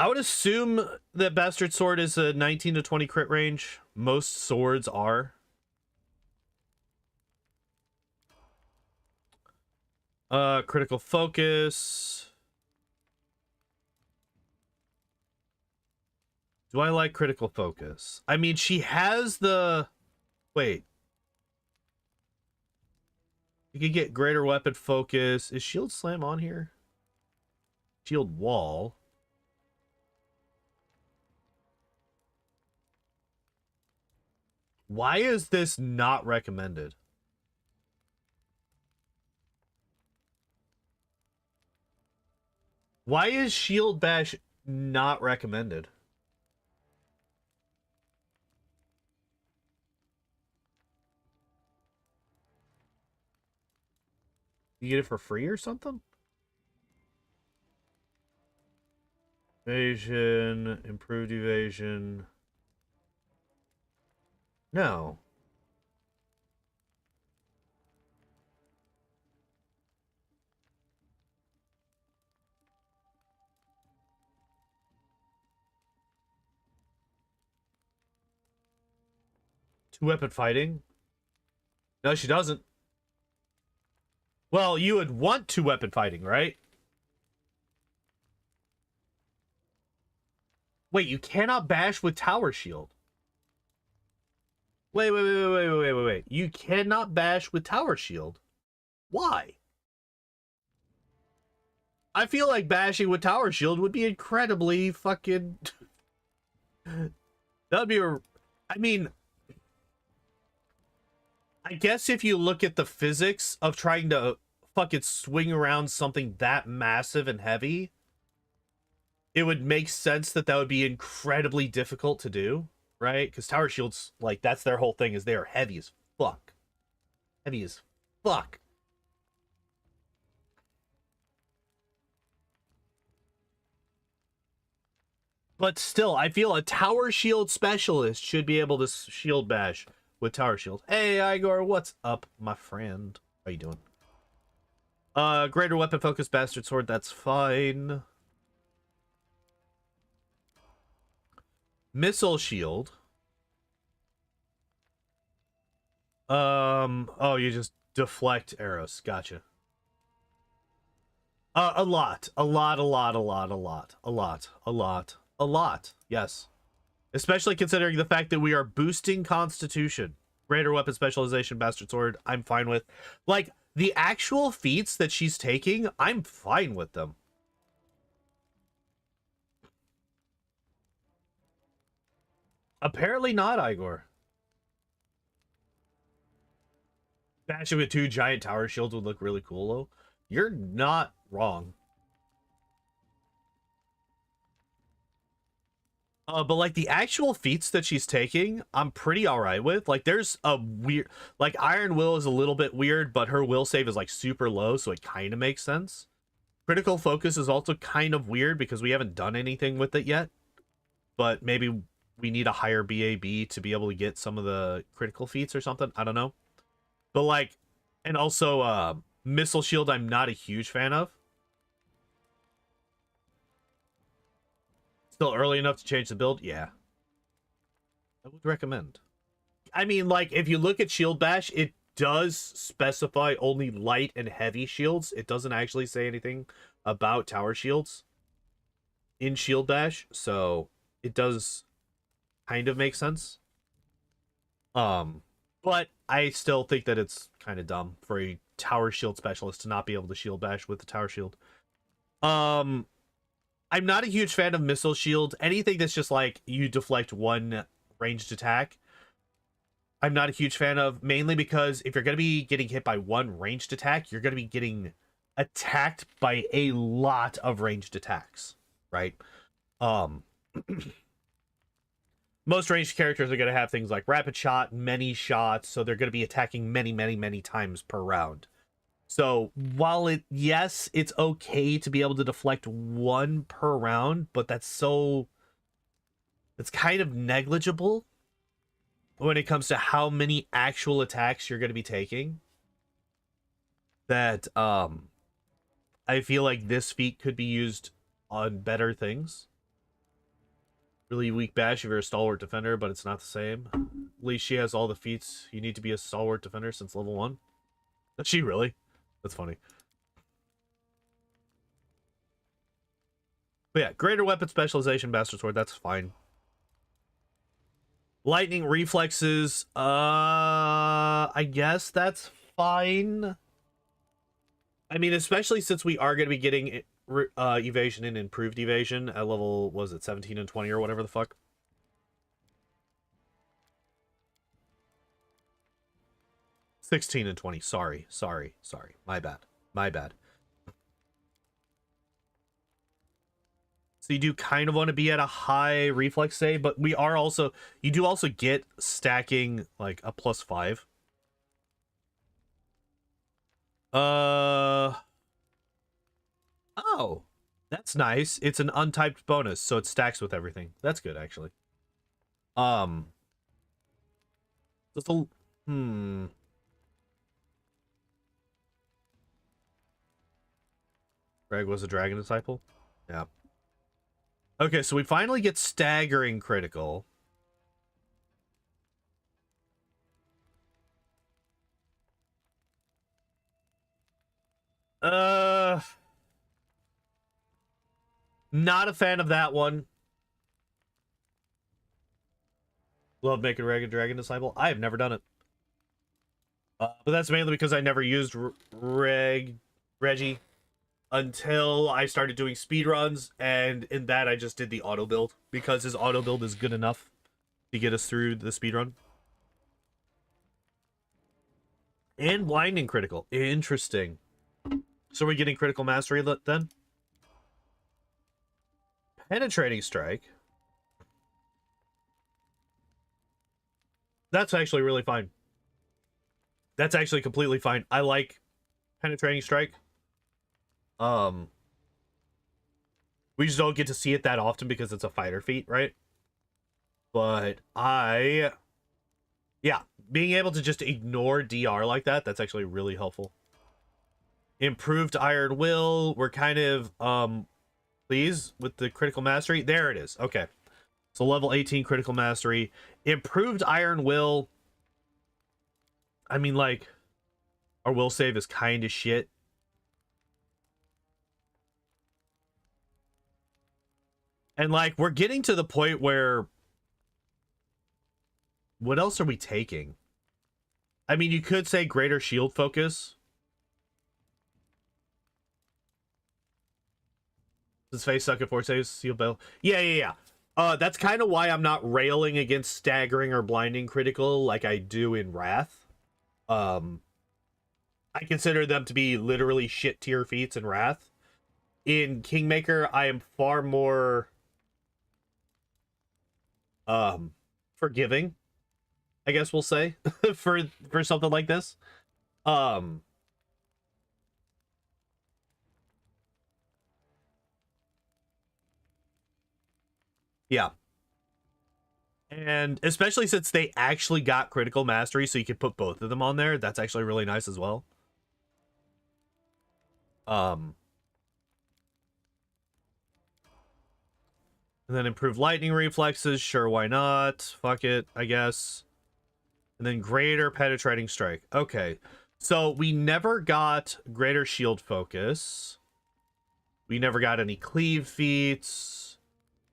I would assume that Bastard Sword is a 19 to 20 crit range. Most swords are. Critical focus. Do I like critical focus? I mean, she has the... Wait. You can get greater weapon focus. Is shield slam on here? Shield wall. Why is this not recommended? Why is shield bash not recommended? You get it for free or something? Evasion, improved evasion. No. Two-weapon fighting? No, she doesn't. Well, you would want two-weapon fighting, right? Wait, you cannot bash with tower shield. Wait. You cannot bash with tower shield. Why? I feel like bashing with tower shield would be incredibly fucking... That'd be a... I mean... I guess if you look at the physics of trying to fucking swing around something that massive and heavy, it would make sense that that would be incredibly difficult to do, right? Because tower shields, like, that's their whole thing, is they are heavy as fuck. Heavy as fuck. But still, I feel a tower shield specialist should be able to shield bash with tower shield. Hey, Igor, what's up, my friend? How you doing? Greater weapon focus bastard sword, that's fine. Missile shield. Oh, you just deflect arrows. Gotcha. A lot. Yes. Especially considering the fact that we are boosting Constitution. Greater weapon specialization, bastard sword, I'm fine with. Like, the actual feats that she's taking, I'm fine with them. Apparently not, Igor. Bashing with 2 giant tower shields would look really cool, though. You're not wrong. But like the actual feats that she's taking, I'm pretty alright with. Like there's a weird, like Iron Will is a little bit weird, but her will save is like super low, so it kind of makes sense. Critical focus is also kind of weird because we haven't done anything with it yet. But maybe we need a higher BAB to be able to get some of the critical feats or something. I don't know. But like, and also Missile Shield I'm not a huge fan of. Still early enough to change the build? Yeah. I would recommend. I mean, like, if you look at Shield Bash, it does specify only light and heavy shields. It doesn't actually say anything about tower shields in Shield Bash, so it does kind of make sense. But I still think that it's kind of dumb for a tower shield specialist to not be able to Shield Bash with the tower shield. I'm not a huge fan of Missile Shield. Anything that's just like you deflect one ranged attack, I'm not a huge fan of, mainly because if you're going to be getting hit by one ranged attack, you're going to be getting attacked by a lot of ranged attacks, right? Most ranged characters are going to have things like rapid shot, many shots, so they're going to be attacking many times per round. So while yes, it's okay to be able to deflect one per round, but it's kind of negligible when it comes to how many actual attacks you're going to be taking. That I feel like this feat could be used on better things. Really weak bash if you're a stalwart defender, but it's not the same. At least she has all the feats you need to be a stalwart defender since level 1. Does she really? That's funny. But yeah, greater weapon specialization, bastard sword, that's fine. Lightning reflexes, I guess that's fine. I mean, especially since we are going to be getting evasion and improved evasion at level, was it 17 and 20 or whatever the fuck? $16 and 20. Sorry. My bad. So you do kind of want to be at a high reflex save, but you do also get stacking like a +5. Oh, that's nice. It's an untyped bonus, so it stacks with everything. That's good, actually. Just a Greg was a dragon disciple. Yeah. Okay, so we finally get staggering critical. Not a fan of that one. Love making dragon disciple. I have never done it. But that's mainly because I never used Reggie until I started doing speedruns, and in that I just did the auto build because his auto build is good enough to get us through the speedrun. And blinding critical. Interesting. So we're getting critical mastery then? Penetrating strike. That's actually really fine. That's actually completely fine. I like penetrating strike. We just don't get to see it that often because it's a fighter feat, right? But yeah, being able to just ignore DR like that's actually really helpful. Improved Iron Will. We're kind of pleased with the critical mastery. There it is. Okay. So level 18 critical mastery. Improved Iron Will. I mean, like, our will save is kind of shit. And, like, we're getting to the point where... What else are we taking? I mean, you could say greater shield focus. Does face suck at 4 saves? Seal bell. Yeah. That's kind of why I'm not railing against staggering or blinding critical like I do in Wrath. I consider them to be literally shit tier feats in Wrath. In Kingmaker, I am far more forgiving, I guess we'll say, for something like this. Yeah. And especially since they actually got critical mastery, so you can put both of them on there. That's actually really nice as well. And then improved lightning reflexes. Sure, why not? Fuck it, I guess. And then greater penetrating strike. Okay. So we never got greater shield focus. We never got any cleave feats.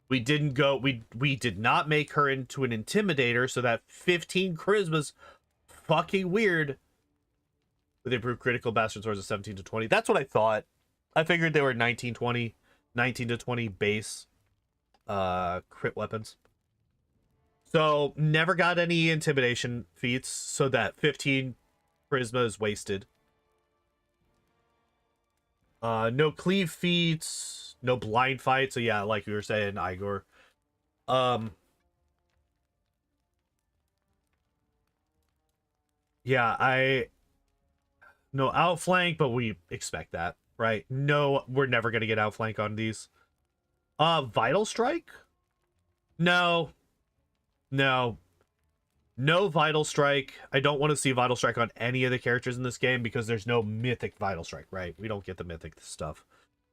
We didn't go... We did not make her into an intimidator, so that 15 charisma's fucking weird. With improved critical bastard swords of 17 to 20. That's what I thought. I figured they were 19 to 20 base crit weapons. So never got any intimidation feats, so that 15 charisma is wasted. No cleave feats, no blind fight. So yeah, like we were saying, Igor. Um, yeah, no outflank, but we expect that, right? No, we're never gonna get outflank on these. Vital strike? No, no, no Vital strike. I don't want to see Vital strike on any of the characters in this game because there's no mythic Vital strike, right? We don't get the mythic stuff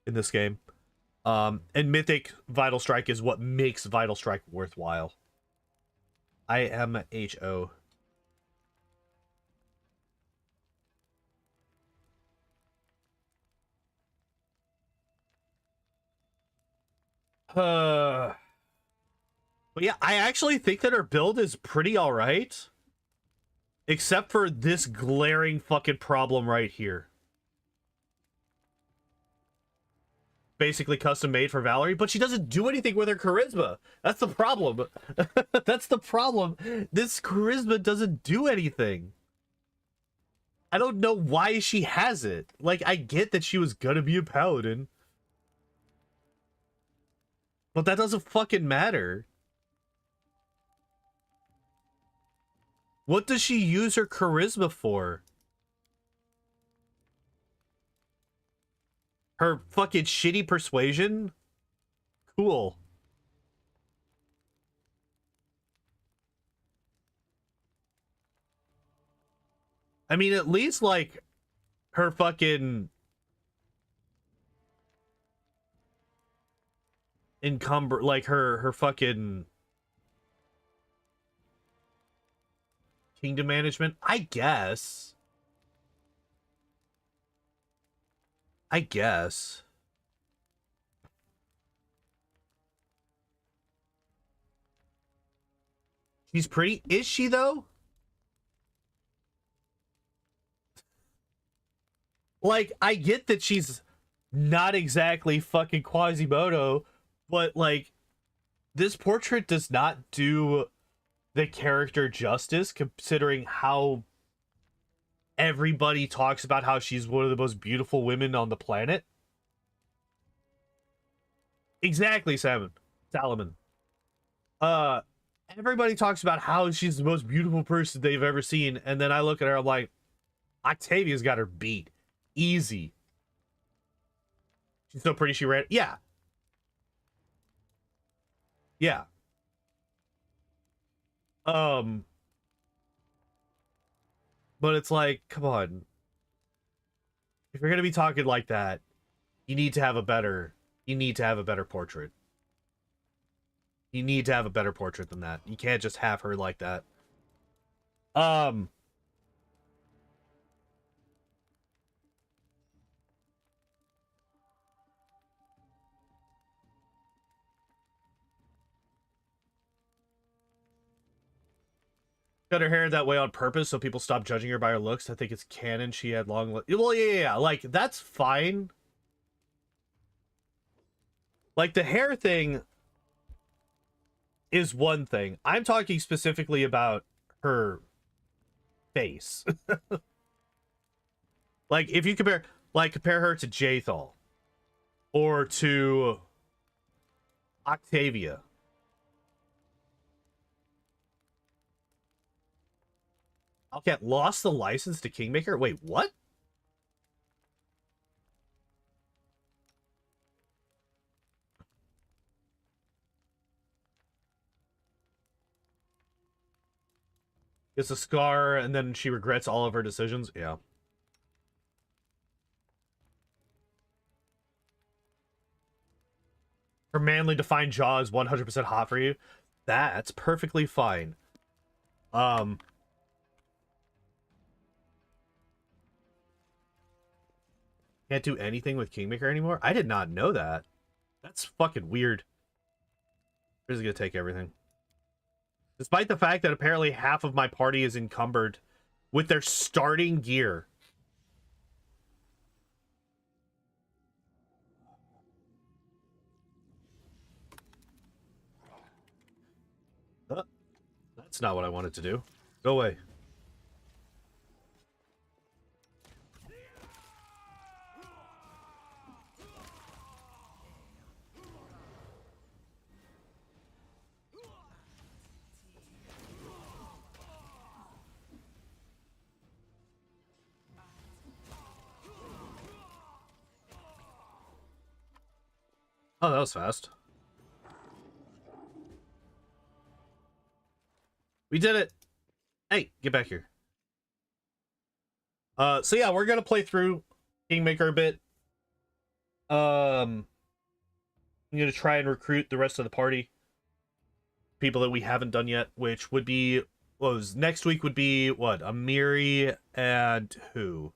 in this game. And mythic Vital strike is what makes Vital strike worthwhile. IMHO. But yeah, I actually think that her build is pretty alright. Except for this glaring fucking problem right here. Basically custom made for Valerie, but she doesn't do anything with her charisma. That's the problem. That's the problem. This charisma doesn't do anything. I don't know why she has it. Like, I get that she was gonna be a paladin. But that doesn't fucking matter. What does she use her charisma for? Her fucking shitty persuasion? Cool. I mean, at least, like, her fucking like, her fucking kingdom management, I guess. I guess. She's pretty. Is she, though? Like, I get that she's not exactly fucking Quasimodo, but, like, this portrait does not do the character justice, considering how everybody talks about how she's one of the most beautiful women on the planet. Exactly, Salomon. Uh, Everybody talks about how she's the most beautiful person they've ever seen, and then I look at her, I'm like, Octavia's got her beat. Easy. She's so pretty she ran. Yeah. Yeah. Um, but it's like, come on. If you're gonna be talking like that, you need to have a better portrait. You need to have a better portrait than that. You can't just have her like that. Um, cut her hair that way on purpose so people stop judging her by her looks. I think it's canon she had long. Well, yeah. Like, that's fine. Like, the hair thing is one thing. I'm talking specifically about her face. Like, if you compare her to Jathal or to Octavia. Owlcat lost the license to Kingmaker? Wait, what? It's a scar, and then she regrets all of her decisions? Yeah. Her manly defined jaw is 100% hot for you? That's perfectly fine. Can't do anything with Kingmaker anymore? I did not know that. That's fucking weird. We're just gonna take everything. Despite the fact that apparently half of my party is encumbered with their starting gear. That's not what I wanted to do. Go away. Oh, that was fast. We did it. Hey, get back here. So yeah, we're gonna play through Kingmaker a bit. I'm gonna try and recruit the rest of the party. People that we haven't done yet, which would be what was next week would be what? Amiri and who?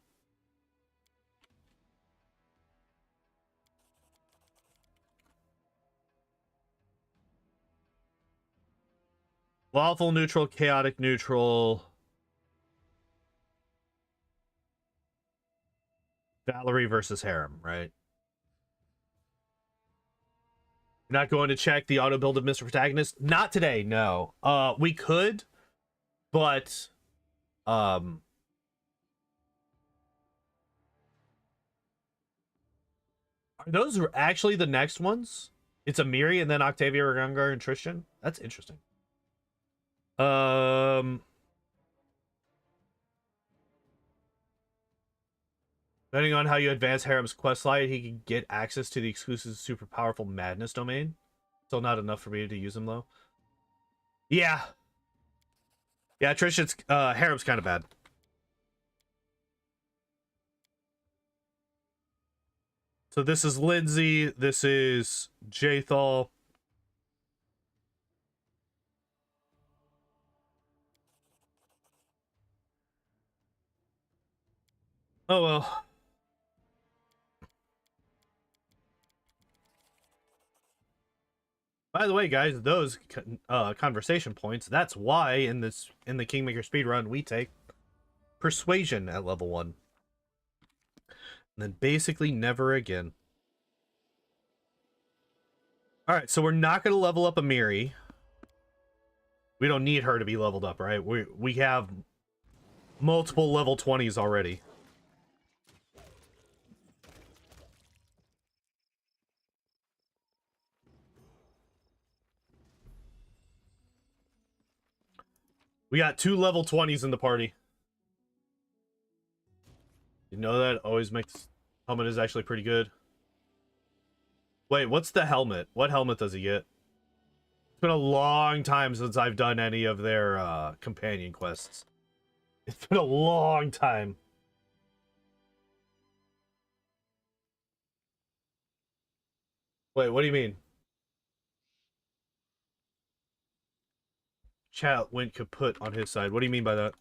Lawful neutral, chaotic neutral. Valerie versus Harrim, right? You're not going to check the auto build of Mr. Protagonist? Not today, no. We could, but are those actually the next ones? It's Amiri and then Octavia, Ragungar, and Tristan? That's interesting. Depending on how you advance Harrim's questline, he can get access to the exclusive super powerful madness domain. Still not enough for me to use him though. Yeah. Yeah, Tristan's Harrim's kind of bad. So this is Lindsay, this is Jathal. Oh well. By the way, guys, those conversation points, that's why in the Kingmaker speedrun we take persuasion at level 1. And then basically never again. Alright, so we're not gonna level up Amiri. We don't need her to be leveled up, right? We have multiple level 20s already. We got 2 level 20s in the party. You know that always makes helmet is actually pretty good. Wait, what's the helmet? What helmet does he get? It's been a long time since I've done any of their companion quests. It's been a long time. Wait, what do you mean? Chat went kaput on his side. What do you mean by that?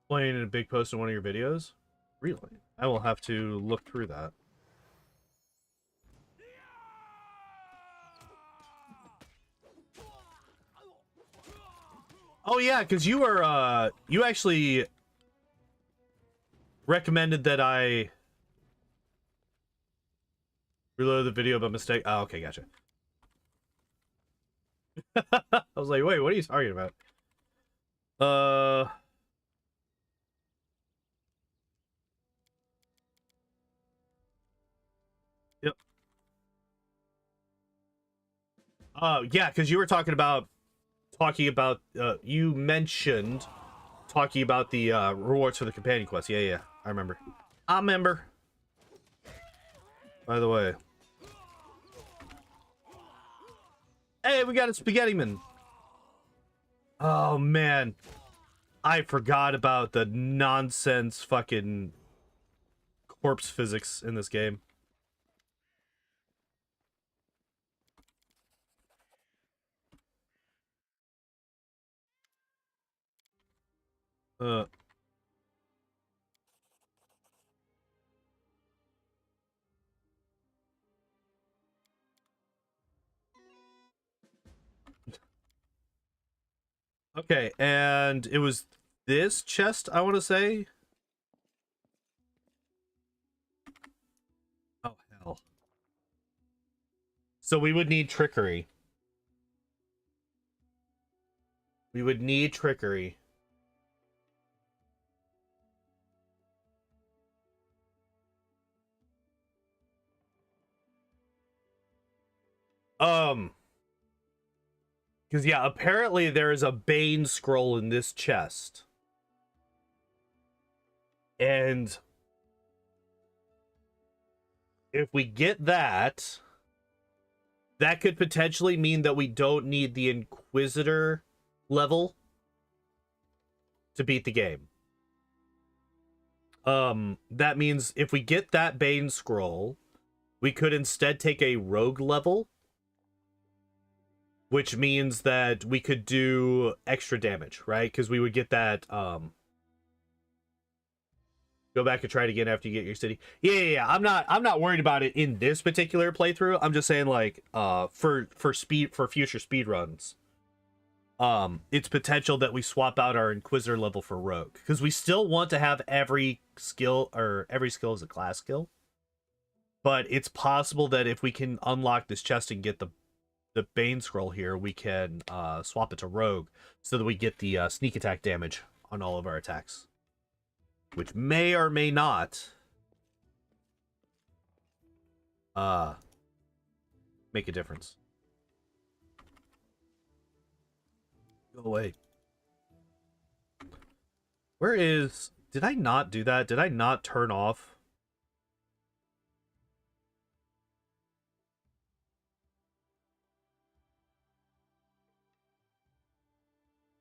Playing in a big post in one of your videos? Really? I will have to look through that. Oh yeah, because you were you actually recommended that I reload the video by mistake. Oh, okay, gotcha. I was like, wait, what are you talking about? Uh Yep. Yeah, because you were talking about you mentioned talking about the rewards for the companion quest. Yeah, yeah, I remember. I remember. By the way. Hey, we got a spaghetti man. Oh man. I forgot about the nonsense fucking corpse physics in this game. Uh Okay, and it was this chest, I want to say. Oh hell. So we would need trickery. We would need trickery. Because, yeah, apparently there is a Bane scroll in this chest. And if we get that, that could potentially mean that we don't need the Inquisitor level to beat the game. That means if we get that Bane scroll, we could instead take a rogue level, which means that we could do extra damage, right? Because we would get that, go back and try it again after you get your city. Yeah. I'm not worried about it in this particular playthrough. I'm just saying, like, for future speed runs, it's potential that we swap out our Inquisitor level for rogue, because we still want to have every skill as a class skill. But it's possible that if we can unlock this chest and get the Bane scroll here, we can swap it to rogue so that we get the sneak attack damage on all of our attacks, which may or may not make a difference. Go away. Where is... Did I not do that? Did I not turn off...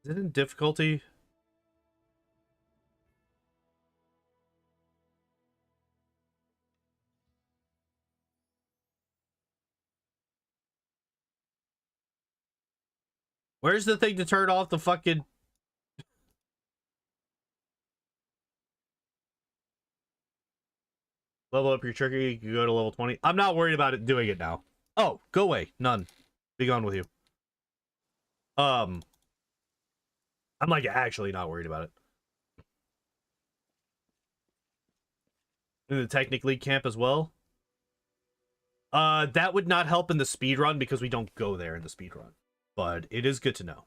Is it in difficulty? Where's the thing to turn off the fucking... Level up your turkey, you go to level 20. I'm not worried about it doing it now. Oh, go away. None. Be gone with you. I'm like actually not worried about it. In the technically camp as well. That would not help in the speed run because we don't go there in the speed run. But it is good to know.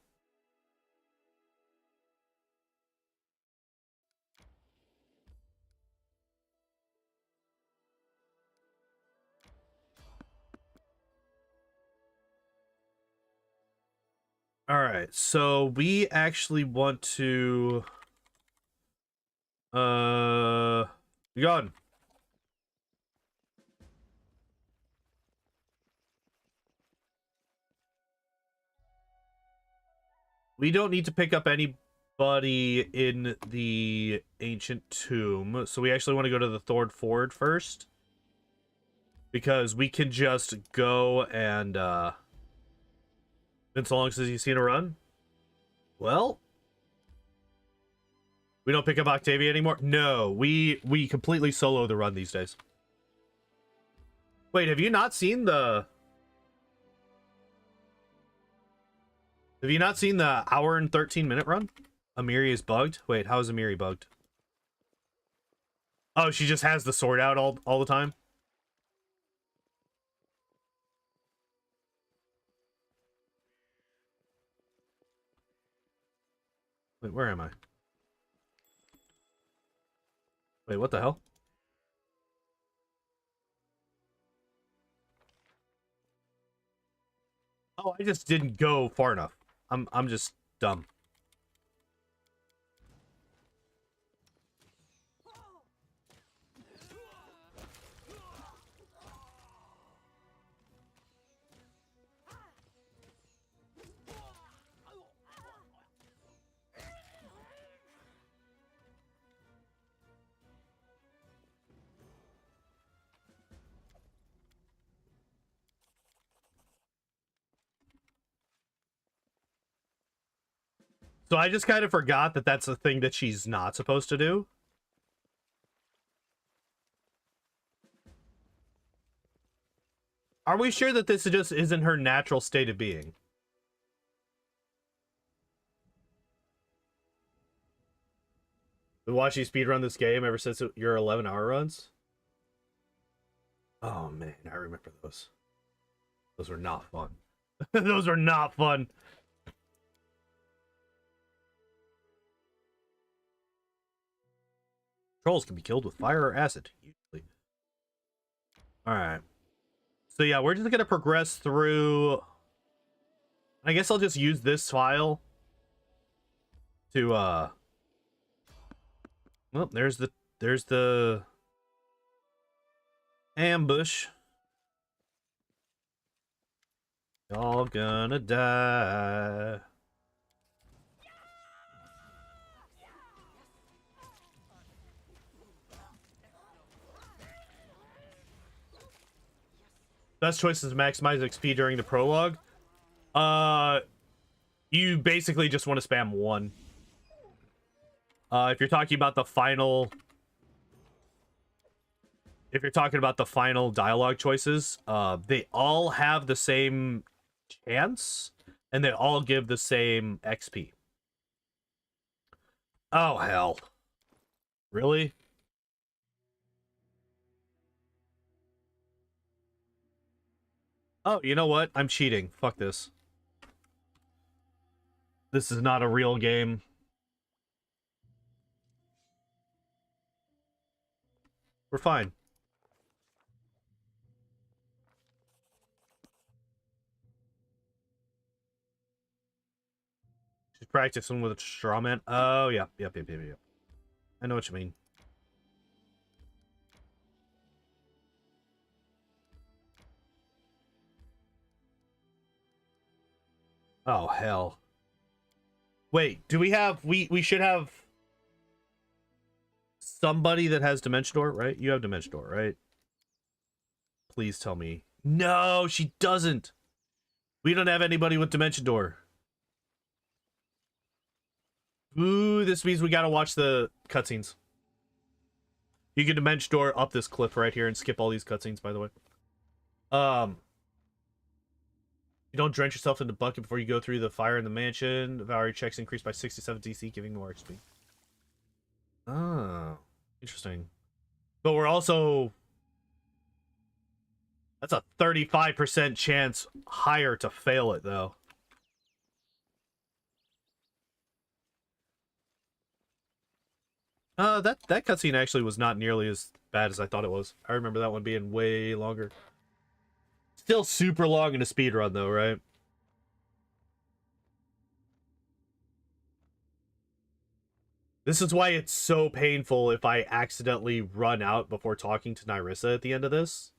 Alright, so we actually want to... Be gone. We don't need to pick up anybody in the ancient tomb, so we actually want to go to the Thord Ford first. Because we can just go and, been so long since you've seen a run? Well, we don't pick up Octavia anymore? No, we completely solo the run these days. Wait, have you not seen the... Have you not seen the hour and 13-minute run? Amiri is bugged? Wait, how is Amiri bugged? Oh, she just has the sword out all the time? Wait, where am I? Wait, what the hell? Oh, I just didn't go far enough. I'm just dumb. So I just kind of forgot that that's a thing that she's not supposed to do. Are we sure that this just isn't her natural state of being? We watched you speedrun this game ever since your 11-hour runs? Oh man, I remember those. Those were not fun. Those were not fun. Trolls can be killed with fire or acid, usually. Alright. So yeah, we're just gonna progress through. I guess I'll just use this file to well, there's the ambush. Y'all gonna die. Best choice is to maximize XP during the prologue. You basically just want to spam one. If you're talking about the final, if you're talking about the final dialogue choices, they all have the same chance, and they all give the same XP. Oh hell! Really? Oh, you know what? I'm cheating. Fuck this. This is not a real game. We're fine. She's practicing with a straw man. Oh, yeah. Yep. I know what you mean. Oh, hell. Wait, do we have... We should have... somebody that has Dimension Door, right? You have Dimension Door, right? Please tell me. No, she doesn't. We don't have anybody with Dimension Door. Ooh, this means we gotta watch the cutscenes. You can Dimension Door up this cliff right here and skip all these cutscenes, by the way. You don't drench yourself in the bucket before you go through the fire in the mansion. Valerie checks increased by 67 DC, giving more XP. Oh, interesting. But we're also... That's a 35% chance higher to fail it, though. That cutscene actually was not nearly as bad as I thought it was. I remember that one being way longer. Still super long in a speedrun, though, right? This is why it's so painful if I accidentally run out before talking to Nyrissa at the end of this.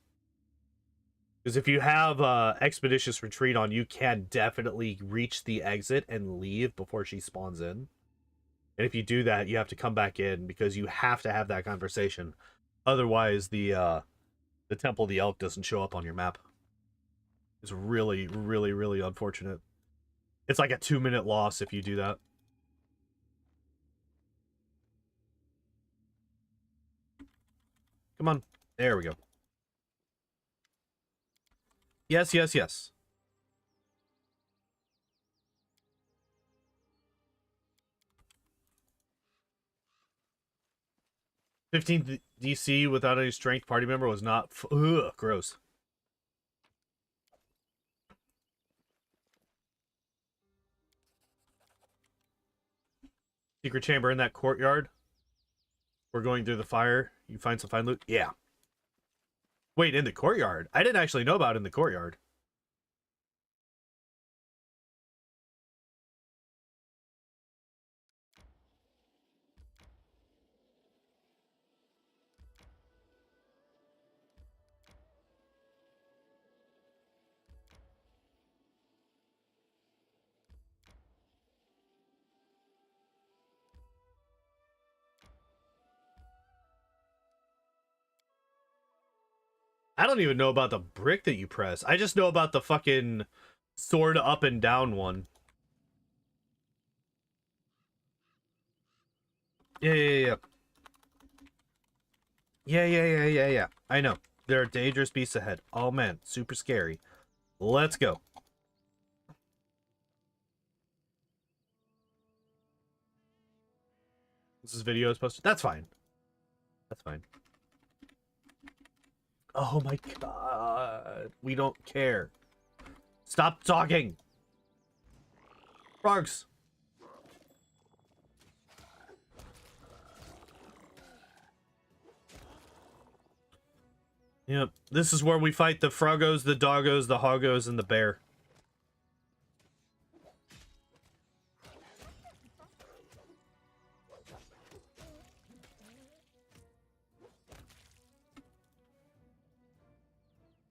Because if you have Expeditious Retreat on, you can definitely reach the exit and leave before she spawns in. And if you do that, you have to come back in because you have to have that conversation. Otherwise, the Temple of the Elk doesn't show up on your map. It's really, really, really unfortunate. It's like a 2-minute loss if you do that. Come on. There we go. Yes. 15 DC without any strength party member was not... Ugh, gross. Secret chamber in that courtyard. We're going through the fire. You find some fine loot? Yeah. Wait, in the courtyard? I didn't actually know about it in the courtyard. I don't even know about the brick that you press. I just know about the fucking sword up and down one. Yeah. Yeah. I know. There are dangerous beasts ahead. Oh man, super scary. Let's go. This is video is posted. That's fine. That's fine. Oh my god. We don't care. Stop talking. Frogs. Yep. This is where we fight the Froggos, the Doggos, the Hoggos, and the bear.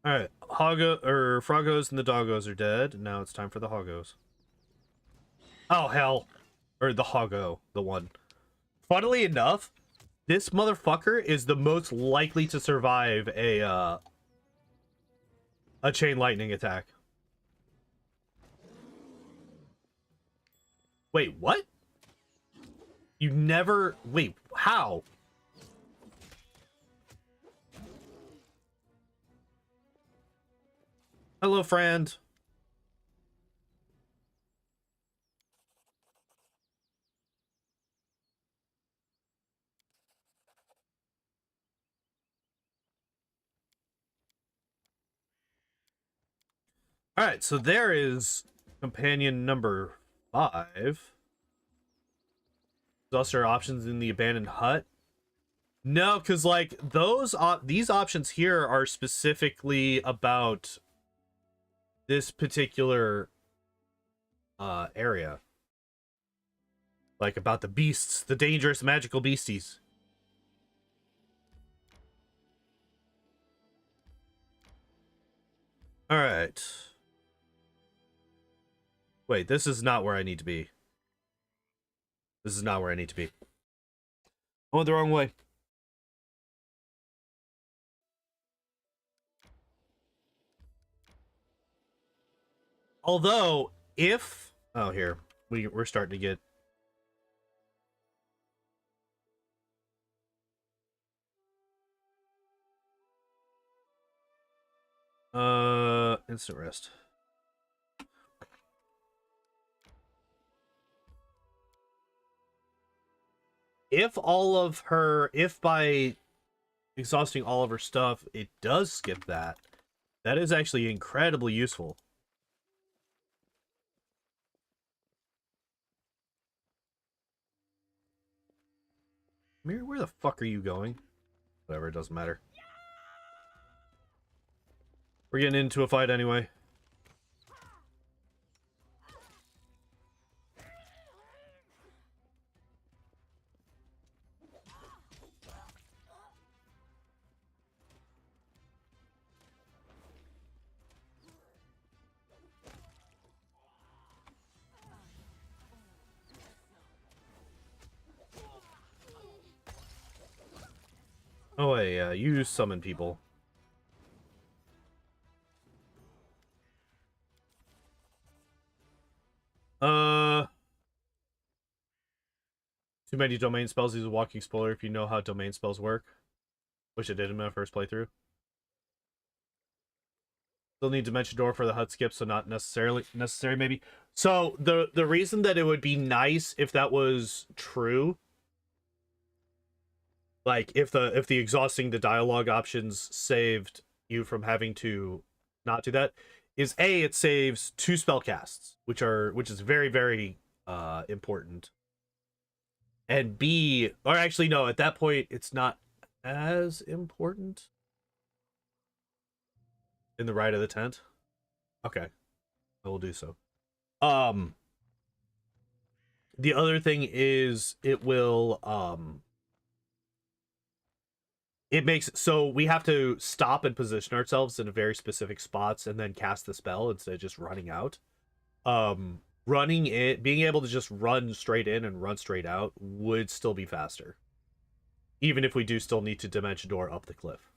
Alright. Froggos and the Doggos are dead. Now it's time for the Hoggos. Oh, hell. Or the Hoggo, the one. Funnily enough, this motherfucker is the most likely to survive a chain lightning attack. Wait, what? You never... Wait, how? Hello, friend. Alright, so there is companion number 5. Exhaust our options in the abandoned hut. No, because, like, these options here are specifically about this particular area. Like, about the beasts, the dangerous magical beasties. Alright. Wait, this is not where I need to be. This is not where I need to be. I went the wrong way. Although, if... Oh, here. We're starting to get... Instant rest. If by exhausting all of her stuff, it does skip that, that is actually incredibly useful. Mirror, where the fuck are you going? Whatever, it doesn't matter. We're getting into a fight anyway. Oh, wait, yeah, you summon people. Too many domain spells is a walking spoiler if you know how domain spells work. Wish I did in my first playthrough. Still need Dimension Door for the hut skip, so not necessary maybe. So the reason that it would be nice if that was true, like if the exhausting the dialogue options saved you from having to not do that, is A, it saves 2 spell casts, which is very, very important. And B, or actually no, at that point it's not as important. In the right of the tent? Okay. I will do so. The other thing is it will it makes so we have to stop and position ourselves in very specific spots and then cast the spell instead of just running out. Running it, being able to just run straight in and run straight out would still be faster. Even if we do still need to Dimension Door up the cliff.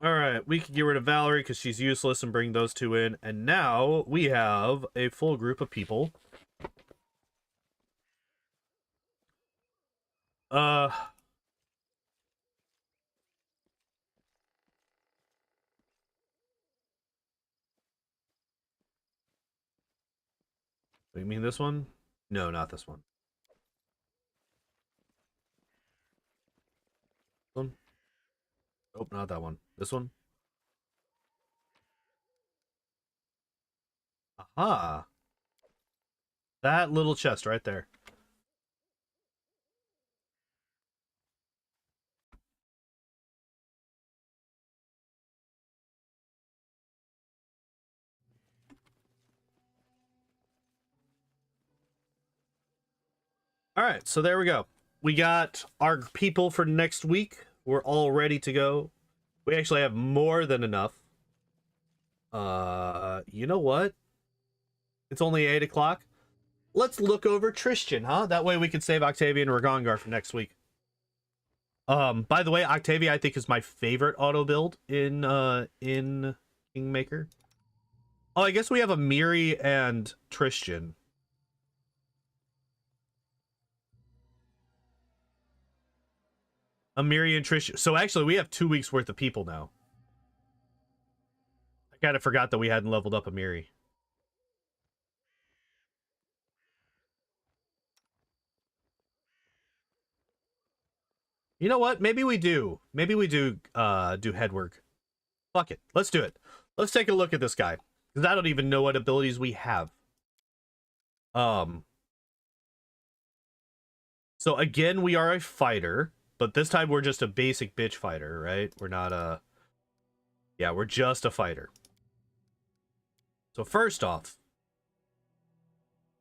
Alright, we can get rid of Valerie because she's useless and bring those 2 in. And now we have a full group of people. You mean this one? No, not this one. This one? Nope, not that one. This one? Aha! That little chest right there. All right, so there we go. We got our people for next week. We're all ready to go. We actually have more than enough. You know what? It's only 8 o'clock. Let's look over Tristan, huh? That way we can save Octavia and Ragongar for next week. By the way, Octavia I think is my favorite auto build in Kingmaker. Oh, I guess we have Amiri and Tristan. Amiri and Tristan. So actually we have 2 weeks worth of people now. I kind of forgot that we hadn't leveled up Amiri. You know what? Maybe we do. Maybe we do do Hedwirg. Fuck it. Let's do it. Let's take a look at this guy. Because I don't even know what abilities we have. So again, we are a fighter, but this time we're just a basic bitch fighter, right? We're not a... Yeah, we're just a fighter. So first off,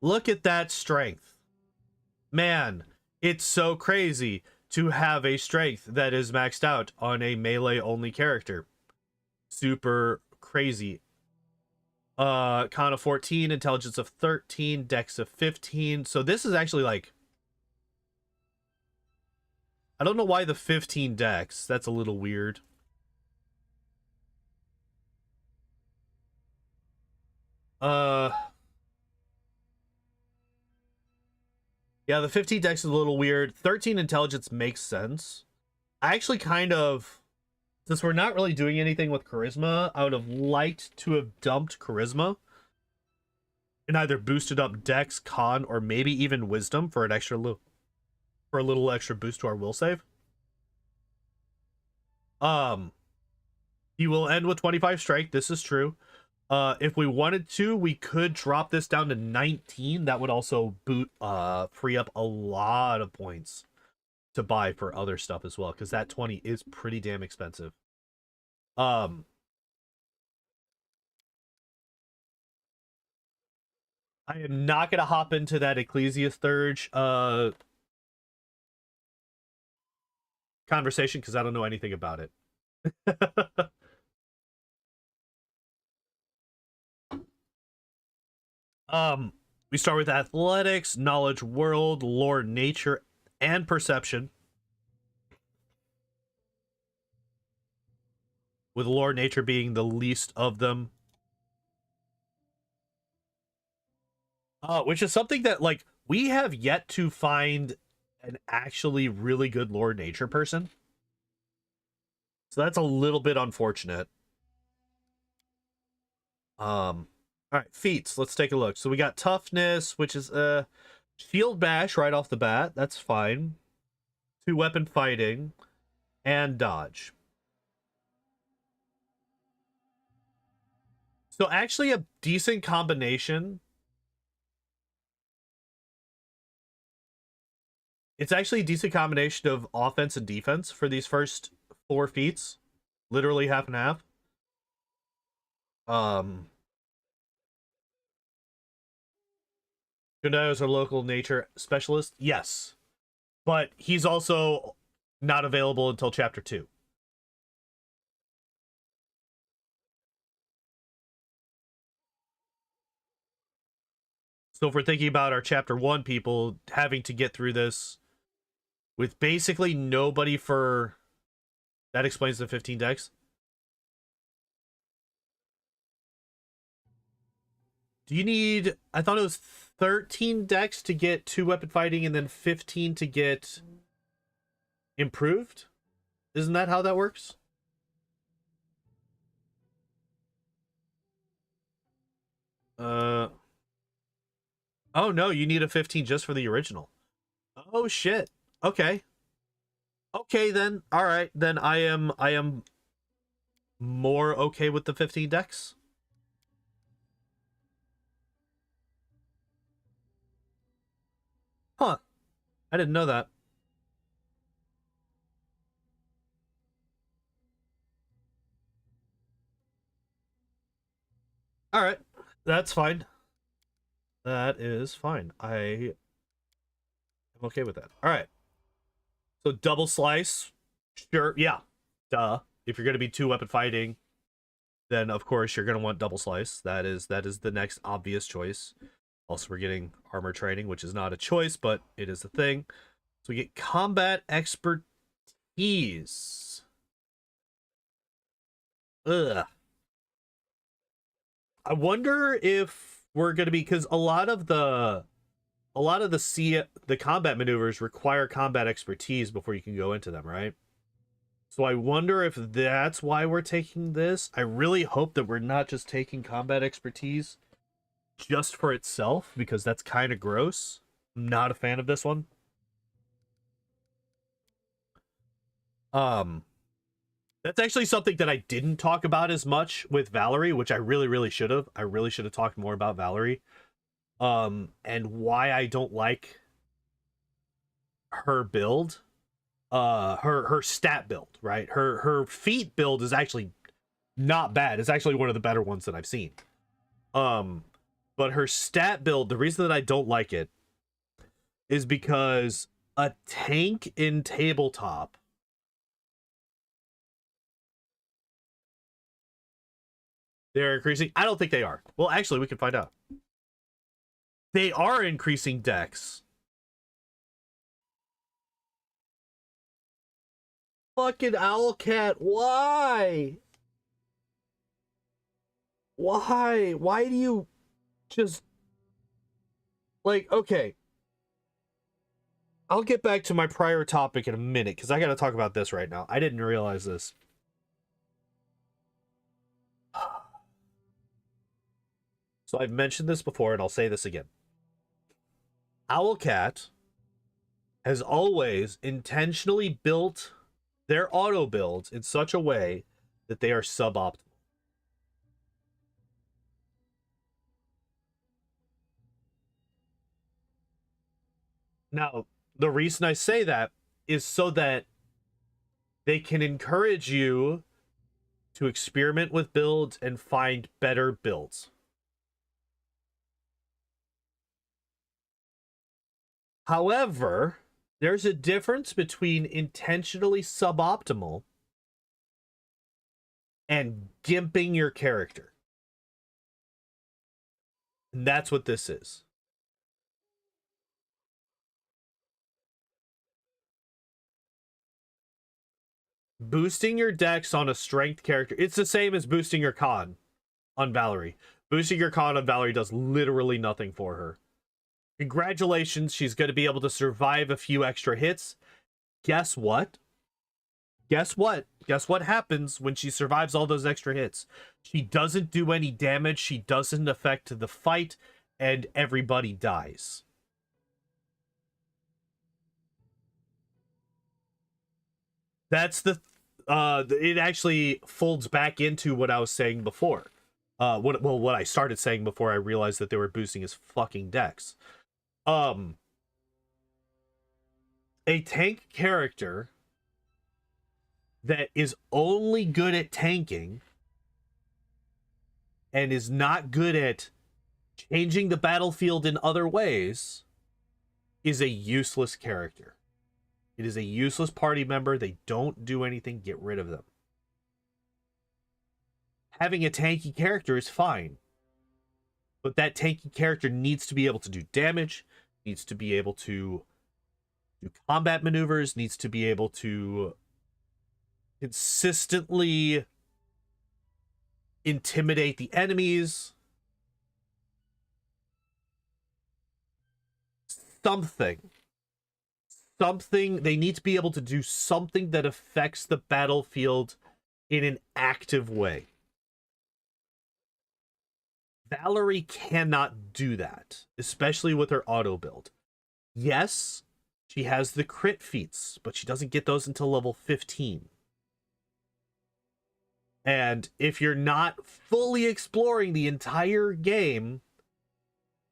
look at that strength. Man, it's so crazy to have a strength that is maxed out on a melee-only character. Super crazy. Con of 14, intelligence of 13, dex of 15. So this is actually like... I don't know why the 15 dex. That's a little weird. Yeah, the 15 dex is a little weird. 13 intelligence makes sense. I actually kind of... Since we're not really doing anything with charisma, I would have liked to have dumped charisma and either boosted up dex, con, or maybe even wisdom for an extra for a little extra boost to our will save. He will end with 25 strength. This is true. If we wanted to, we could drop this down to 19. That would also free up a lot of points to buy for other stuff as well, because that 20 is pretty damn expensive. I am not gonna hop into that Ecclesias Thurge conversation because I don't know anything about it. We start with athletics, knowledge world, lore nature, and perception. With lore nature being the least of them. Which is something that, like, we have yet to find an actually really good lore nature person. So that's a little bit unfortunate. All right, feats. Let's take a look. So we got toughness, which is shield bash right off the bat. That's fine. 2-weapon fighting and dodge. So actually a decent combination. It's actually a decent combination of offense and defense for these first 4 feats. Literally half and half. Gundai is our local nature specialist. Yes. But he's also not available until chapter 2. So if we're thinking about our chapter 1 people having to get through this with basically nobody for... That explains the 15 decks. Do you need... I thought it was 13 decks to get 2-weapon fighting and then 15 to get improved? Isn't that how that works? Oh no, you need a 15 just for the original. Oh shit. Okay. Okay then. All right, then I am more okay with the 15 decks. Huh. I didn't know that. All right. That's fine. That is fine. I am okay with that. All right. So double slice. Sure. Yeah. Duh. If you're going to be two weapon fighting, then of course you're going to want double slice. That is the next obvious choice. Also, we're getting armor training, which is not a choice, but it is a thing. So we get combat expertise. Ugh. I wonder if we're going to be, because the combat maneuvers require combat expertise before you can go into them, right? So I wonder if that's why we're taking this. I really hope that we're not just taking combat expertise just for itself, because that's kind of gross. I'm not a fan of this one. Um, that's actually something that I didn't talk about as much with Valerie, which I really should have. I really should have talked more about Valerie. And why I don't like her build. Her stat build, right? Her feat build is actually not bad. It's actually one of the better ones that I've seen. But her stat build, the reason that I don't like it is because a tank in tabletop they're increasing. I don't think they are. Well, actually, we can find out. They are increasing dex. Fucking Owlcat, why? Why? Why do you just like, okay. I'll get back to my prior topic in a minute because I got to talk about this right now. I didn't realize this. So I've mentioned this before and I'll say this again. Owlcat has always intentionally built their auto builds in such a way that they are suboptimal. Now, the reason I say that is so that they can encourage you to experiment with builds and find better builds. However, there's a difference between intentionally suboptimal and gimping your character. And that's what this is. Boosting your dex on a strength character, it's the same as boosting your con on Valerie. Boosting your con on Valerie does literally nothing for her. Congratulations, she's going to be able to survive a few extra hits. Guess what? Guess what? Guess what happens when she survives all those extra hits? She doesn't do any damage, she doesn't affect the fight, and everybody dies. That's the it actually folds back into what I was saying before. What I started saying before I realized that they were boosting his fucking dex. A tank character that is only good at tanking and is not good at changing the battlefield in other ways is a useless character. It is a useless party member. They don't do anything. Get rid of them. Having a tanky character is fine, but that tanky character needs to be able to do damage, needs to be able to do combat maneuvers, needs to be able to consistently intimidate the enemies. Something. They need to be able to do something that affects the battlefield in an active way. Valerie cannot do that, especially with her auto build. Yes, she has the crit feats, but she doesn't get those until level 15. And if you're not fully exploring the entire game,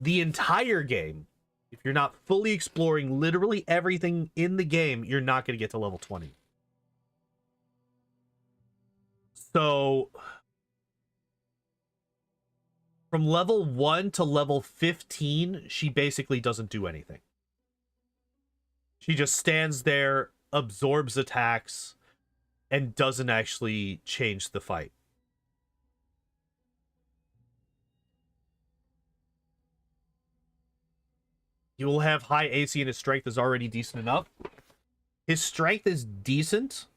if you're not fully exploring literally everything in the game, you're not going to get to level 20. So from level 1 to level 15, she basically doesn't do anything. She just stands there, absorbs attacks, and doesn't actually change the fight. He will have high AC and his strength is already decent enough. His strength is decent,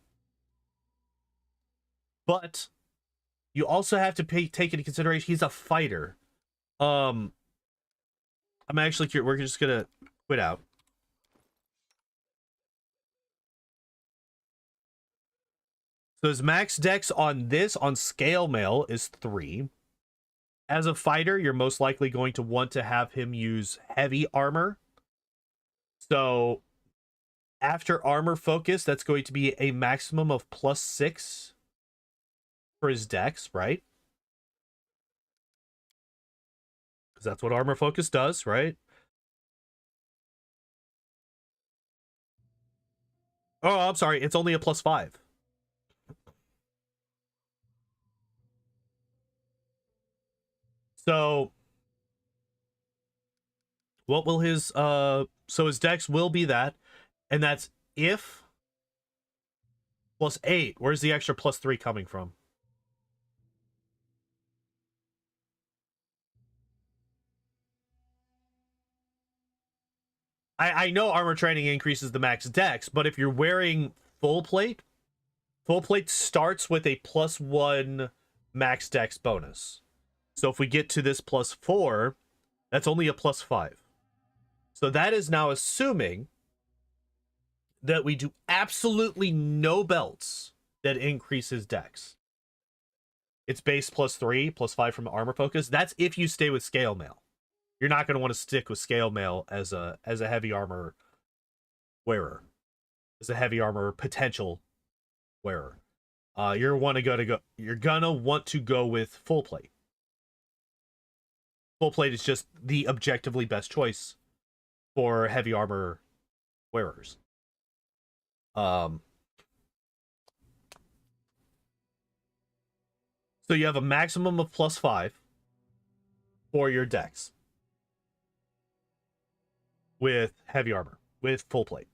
but you also have to take into consideration he's a fighter. I'm actually curious. We're just gonna quit out. So his max dex on scale mail is 3. As a fighter, you're most likely going to want to have him use heavy armor. So after armor focus, that's going to be a maximum of +6 for his dex, right? Because that's what armor focus does, right? Oh, I'm sorry. It's only a +5. So what will his so his dex will be that, and that's if +8. Where's the extra +3 coming from? I know armor training increases the max dex, but if you're wearing full plate starts with a +1 max dex bonus. So if we get to this +4, that's only a +5. So that is now assuming that we do absolutely no belts that increase his dex. It's base +3, +5 from armor focus. That's if you stay with scale mail. You're not going to want to stick with scale mail as a heavy armor wearer, as a heavy armor potential wearer. You're gonna want to go with full plate. Full plate is just the objectively best choice for heavy armor wearers. So you have a maximum of +5 for your dex with heavy armor, with full plate.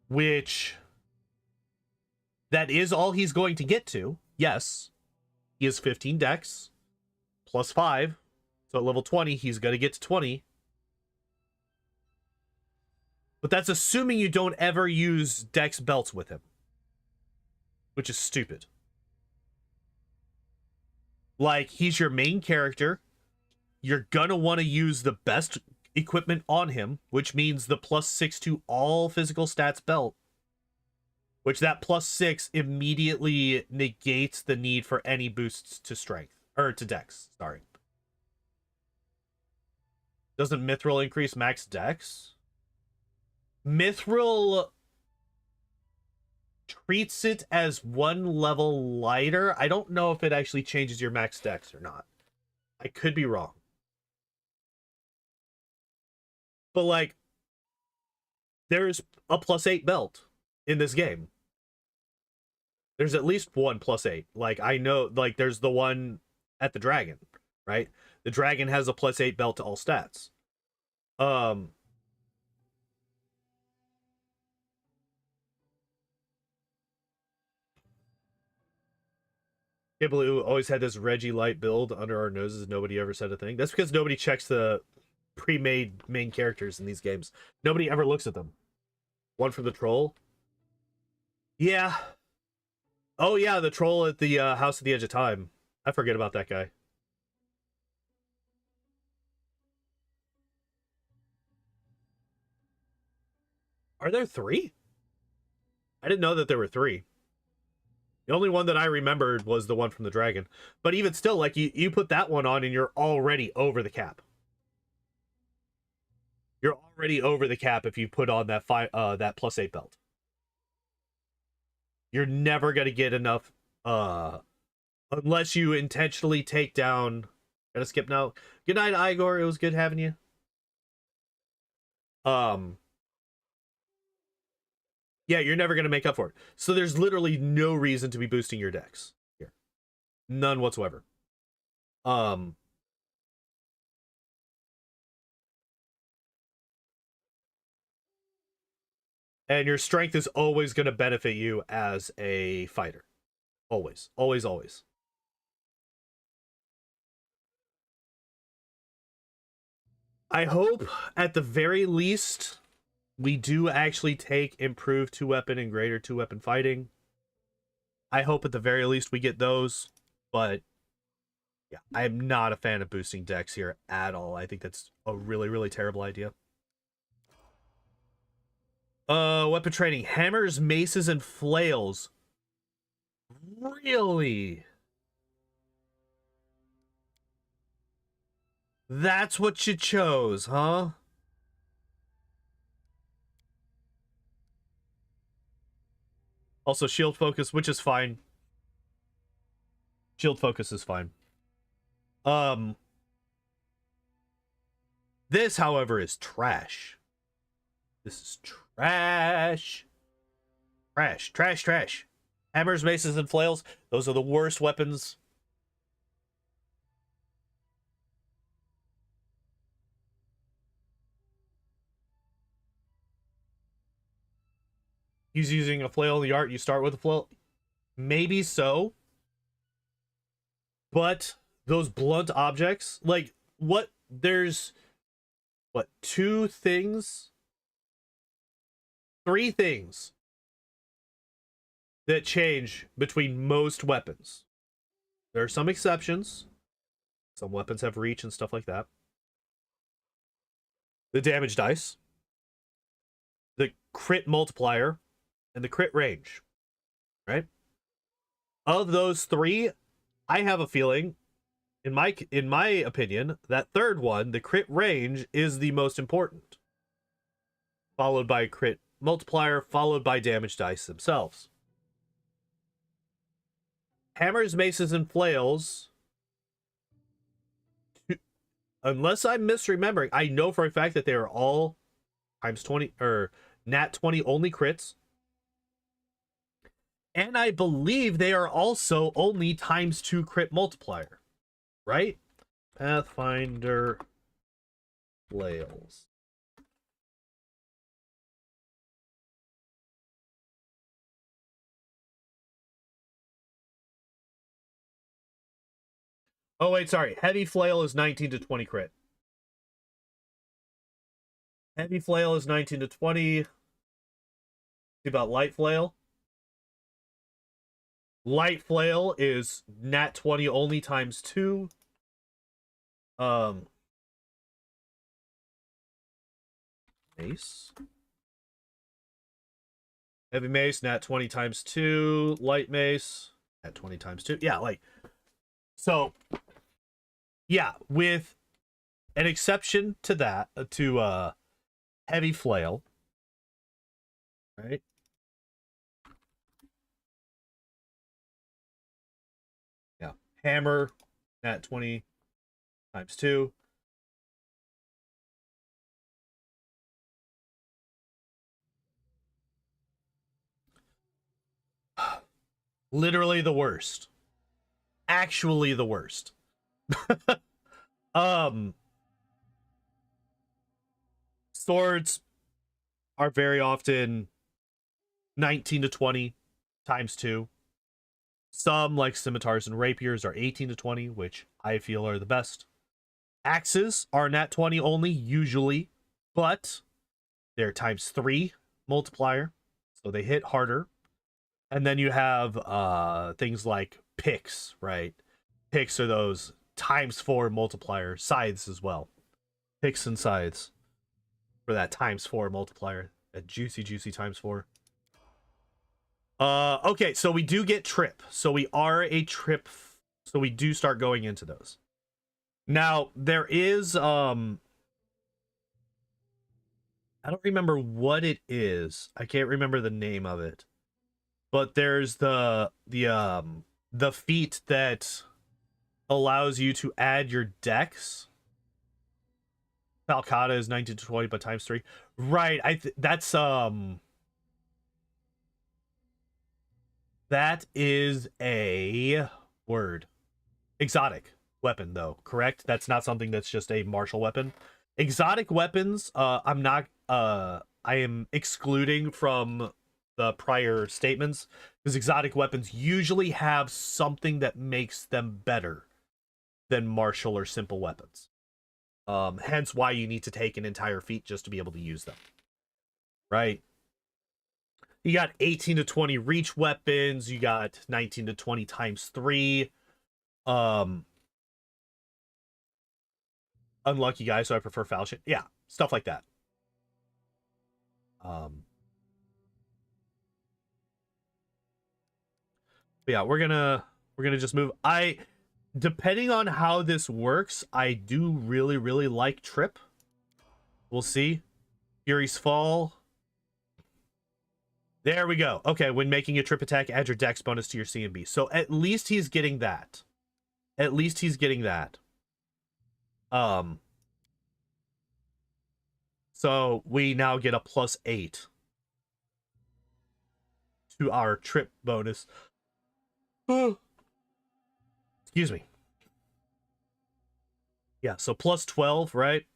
Which that is all he's going to get to. Yes, he has 15 dex +5. So at level 20, he's going to get to 20. But that's assuming you don't ever use dex belts with him, which is stupid. Like, he's your main character. You're going to want to use the best equipment on him, which means the +6 to all physical stats belt, which that +6 immediately negates the need for any boosts to strength, or to dex, sorry. Doesn't Mithril increase max dex? Mithril treats it as 1 level lighter. I don't know if it actually changes your max dex or not. I could be wrong. But, like, there's a +8 belt in this game. There's at least one +8. Like, I know, like, there's the one at the dragon, right? The dragon has a +8 belt to all stats. People who always had this Reggie Light build under our noses, nobody ever said a thing. That's because nobody checks the pre-made main characters in these games. Nobody ever looks at them. One for the troll. Yeah. Oh yeah, the troll at the House at the Edge of Time. I forget about that guy. Are there 3? I didn't know that there were 3. The only one that I remembered was the one from the dragon. But even still, like, you put that one on and you're already over the cap. You're already over the cap if you put on that that +8 belt. You're never gonna get enough unless you intentionally take down. Gotta skip now. Good night, Igor. It was good having you. Yeah, you're never gonna make up for it. So there's literally no reason to be boosting your decks here. None whatsoever. And your strength is always gonna benefit you as a fighter. Always. Always, always. I hope at the very least we do actually take improved 2-weapon and greater 2-weapon fighting. I hope at the very least we get those, but yeah, I'm not a fan of boosting decks here at all. I think that's a really, really terrible idea. Weapon training. Hammers, maces, and flails. Really? That's what you chose, huh? Also, shield focus, which is fine. Shield focus is fine. This, however, is trash. This is trash. Trash, trash, trash. Hammers, maces, and flails. Those are the worst weapons. He's using a flail in the art. You start with a flail. Maybe so. But those blunt objects, like, what? There's, what, 2 things? 3 things that change between most weapons. There are some exceptions. Some weapons have reach and stuff like that. The damage dice, the crit multiplier, and the crit range, right? Of those 3, I have a feeling, in my opinion, that third one, the crit range, is the most important. Followed by crit multiplier, followed by damage dice themselves. Hammers, maces, and flails, unless I'm misremembering, I know for a fact that they are all times 20 or nat 20 only crits. And I believe they are also only ×2 crit multiplier, right? Pathfinder flails. Oh, wait, sorry. Heavy flail is 19 to 20 crit. Heavy flail is 19 to 20. See about light flail? Light flail is nat 20 only ×2. Mace. Heavy mace, nat 20 ×2. Light mace, nat 20 ×2. Yeah, like, so, yeah, with an exception to that, to heavy flail, right? Yeah, hammer, nat 20 ×2. Literally the worst. Actually the worst. Swords are very often 19 to 20 ×2. Some, like scimitars and rapiers, are 18 to 20, which I feel are the best. Axes are nat 20 only, usually, but they're ×3 multiplier, so they hit harder. And then you have things like picks, right? Picks are those ×4 multiplier. Scythes as well. Picks and scythes for that ×4 multiplier. That juicy, juicy ×4. Okay, so we do get trip. So we are a trip. So we do start going into those. Now, there is, I don't remember what it is. I can't remember the name of it. But there's the feat that allows you to add your dex. Falcata is 19 to 20, but times 3. Right, that is a word. Exotic weapon, though, correct? That's not something that's just a martial weapon. Exotic weapons, I am excluding from the prior statements, because exotic weapons usually have something that makes them better than martial or simple weapons. Hence why you need to take an entire feat just to be able to use them. Right? You got 18 to 20 reach weapons, you got 19 to 20 times 3. Unlucky guy, so I prefer foul shit. Yeah, stuff like that. Yeah, we're gonna just move. Depending on how this works, I do really like trip. We'll see. Fury's Fall. There we go. Okay, when making a trip attack, add your dex bonus to your CMB. So at least he's getting that. At least he's getting that. So we now get a +8 to our trip bonus. Excuse me. Yeah, so +12, right?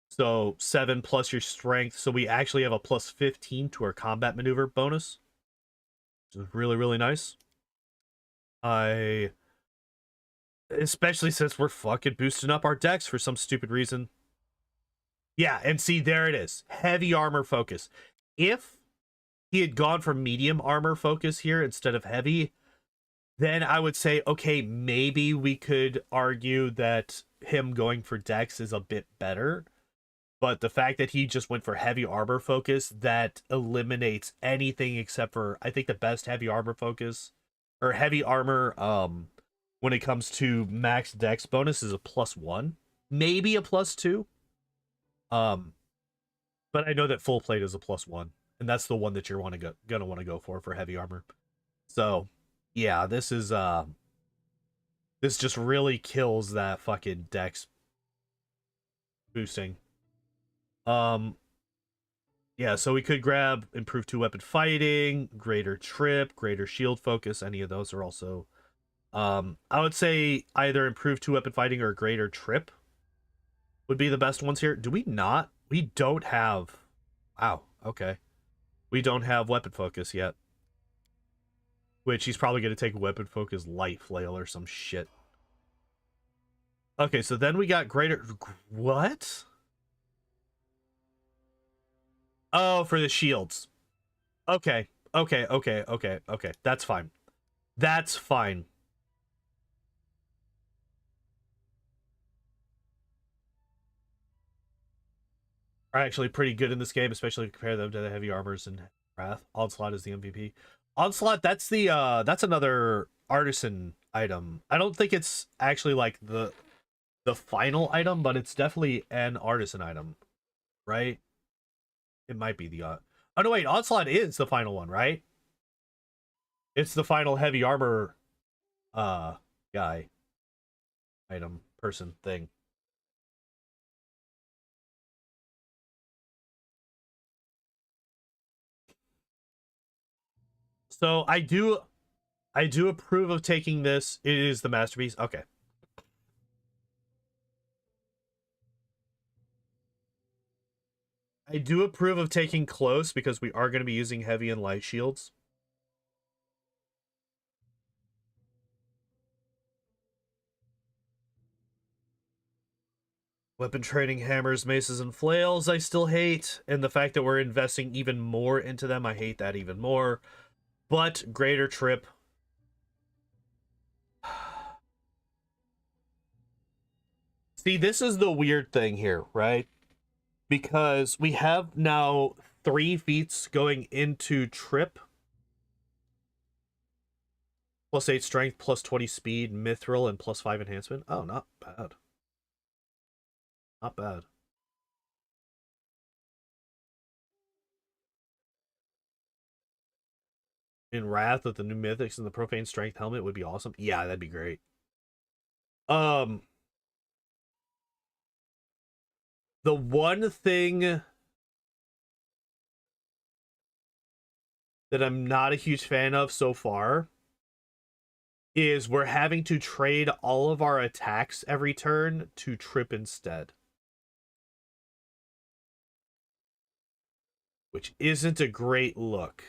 So 7 plus your strength. So we actually have a +15 to our combat maneuver bonus, which is really nice. Especially since we're fucking boosting up our decks for some stupid reason. Yeah, and see, there it is. Heavy armor focus. If he had gone for medium armor focus here instead of heavy, then I would say, okay, maybe we could argue that him going for dex is a bit better. But the fact that he just went for heavy armor focus, that eliminates anything except for, I think, the best heavy armor focus or heavy armor when it comes to max dex bonus is a +1, maybe a +2. But I know that full plate is a +1, and that's the one that you're gonna want to go for heavy armor. So yeah, this just really kills that fucking dex boosting. Yeah, so we could grab improved 2-weapon fighting, greater trip, greater shield focus. Any of those are also I would say either improved 2-weapon fighting or greater trip would be the best ones here. Do we not? We don't have. Wow, okay. We don't have weapon focus yet. Which he's probably going to take weapon focus light flail or some shit. Okay, so then we got greater. What? Oh, for the shields. Okay. That's fine. That's fine. Are actually pretty good in this game, especially if you compare them to the heavy armors and Wrath. Onslaught is the MVP. Onslaught, that's another artisan item. I don't think it's actually like the final item, but it's definitely an artisan item, right? It might be the oh no, wait, Onslaught is the final one, right? It's the final heavy armor guy item person thing. So I do approve of taking this. It is the masterpiece. Okay. I do approve of taking close because we are going to be using heavy and light shields. Weapon training hammers, maces, and flails I still hate. And the fact that we're investing even more into them, I hate that even more. But greater trip. See, this is the weird thing here, right? Because we have now 3 feats going into trip. +8 strength, +20 speed, mithril, and +5 enhancement. Oh, not bad. Not bad. In Wrath with the new mythics and the profane strength helmet would be awesome. Yeah, that'd be great. The one thing that I'm not a huge fan of so far is we're having to trade all of our attacks every turn to trip instead. Which isn't a great look.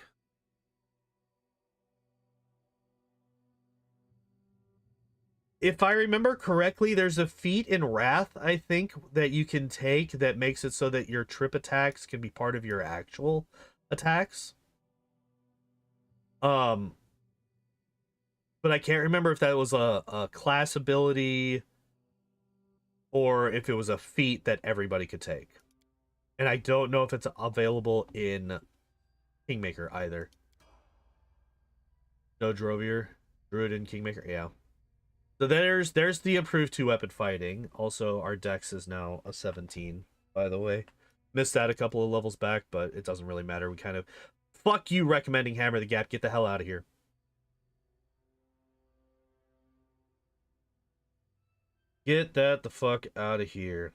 If I remember correctly, there's a feat in Wrath, I think, that you can take that makes it so that your trip attacks can be part of your actual attacks. But I can't remember if that was a class ability or if it was a feat that everybody could take. And I don't know if it's available in Kingmaker either. No Drovier, Druid and Kingmaker, yeah. So there's the improved 2-weapon fighting. Also, our dex is now a 17, by the way. Missed that a couple of levels back, but it doesn't really matter. We kind of... Fuck you recommending Hammer the Gap. Get the hell out of here. Get that the fuck out of here.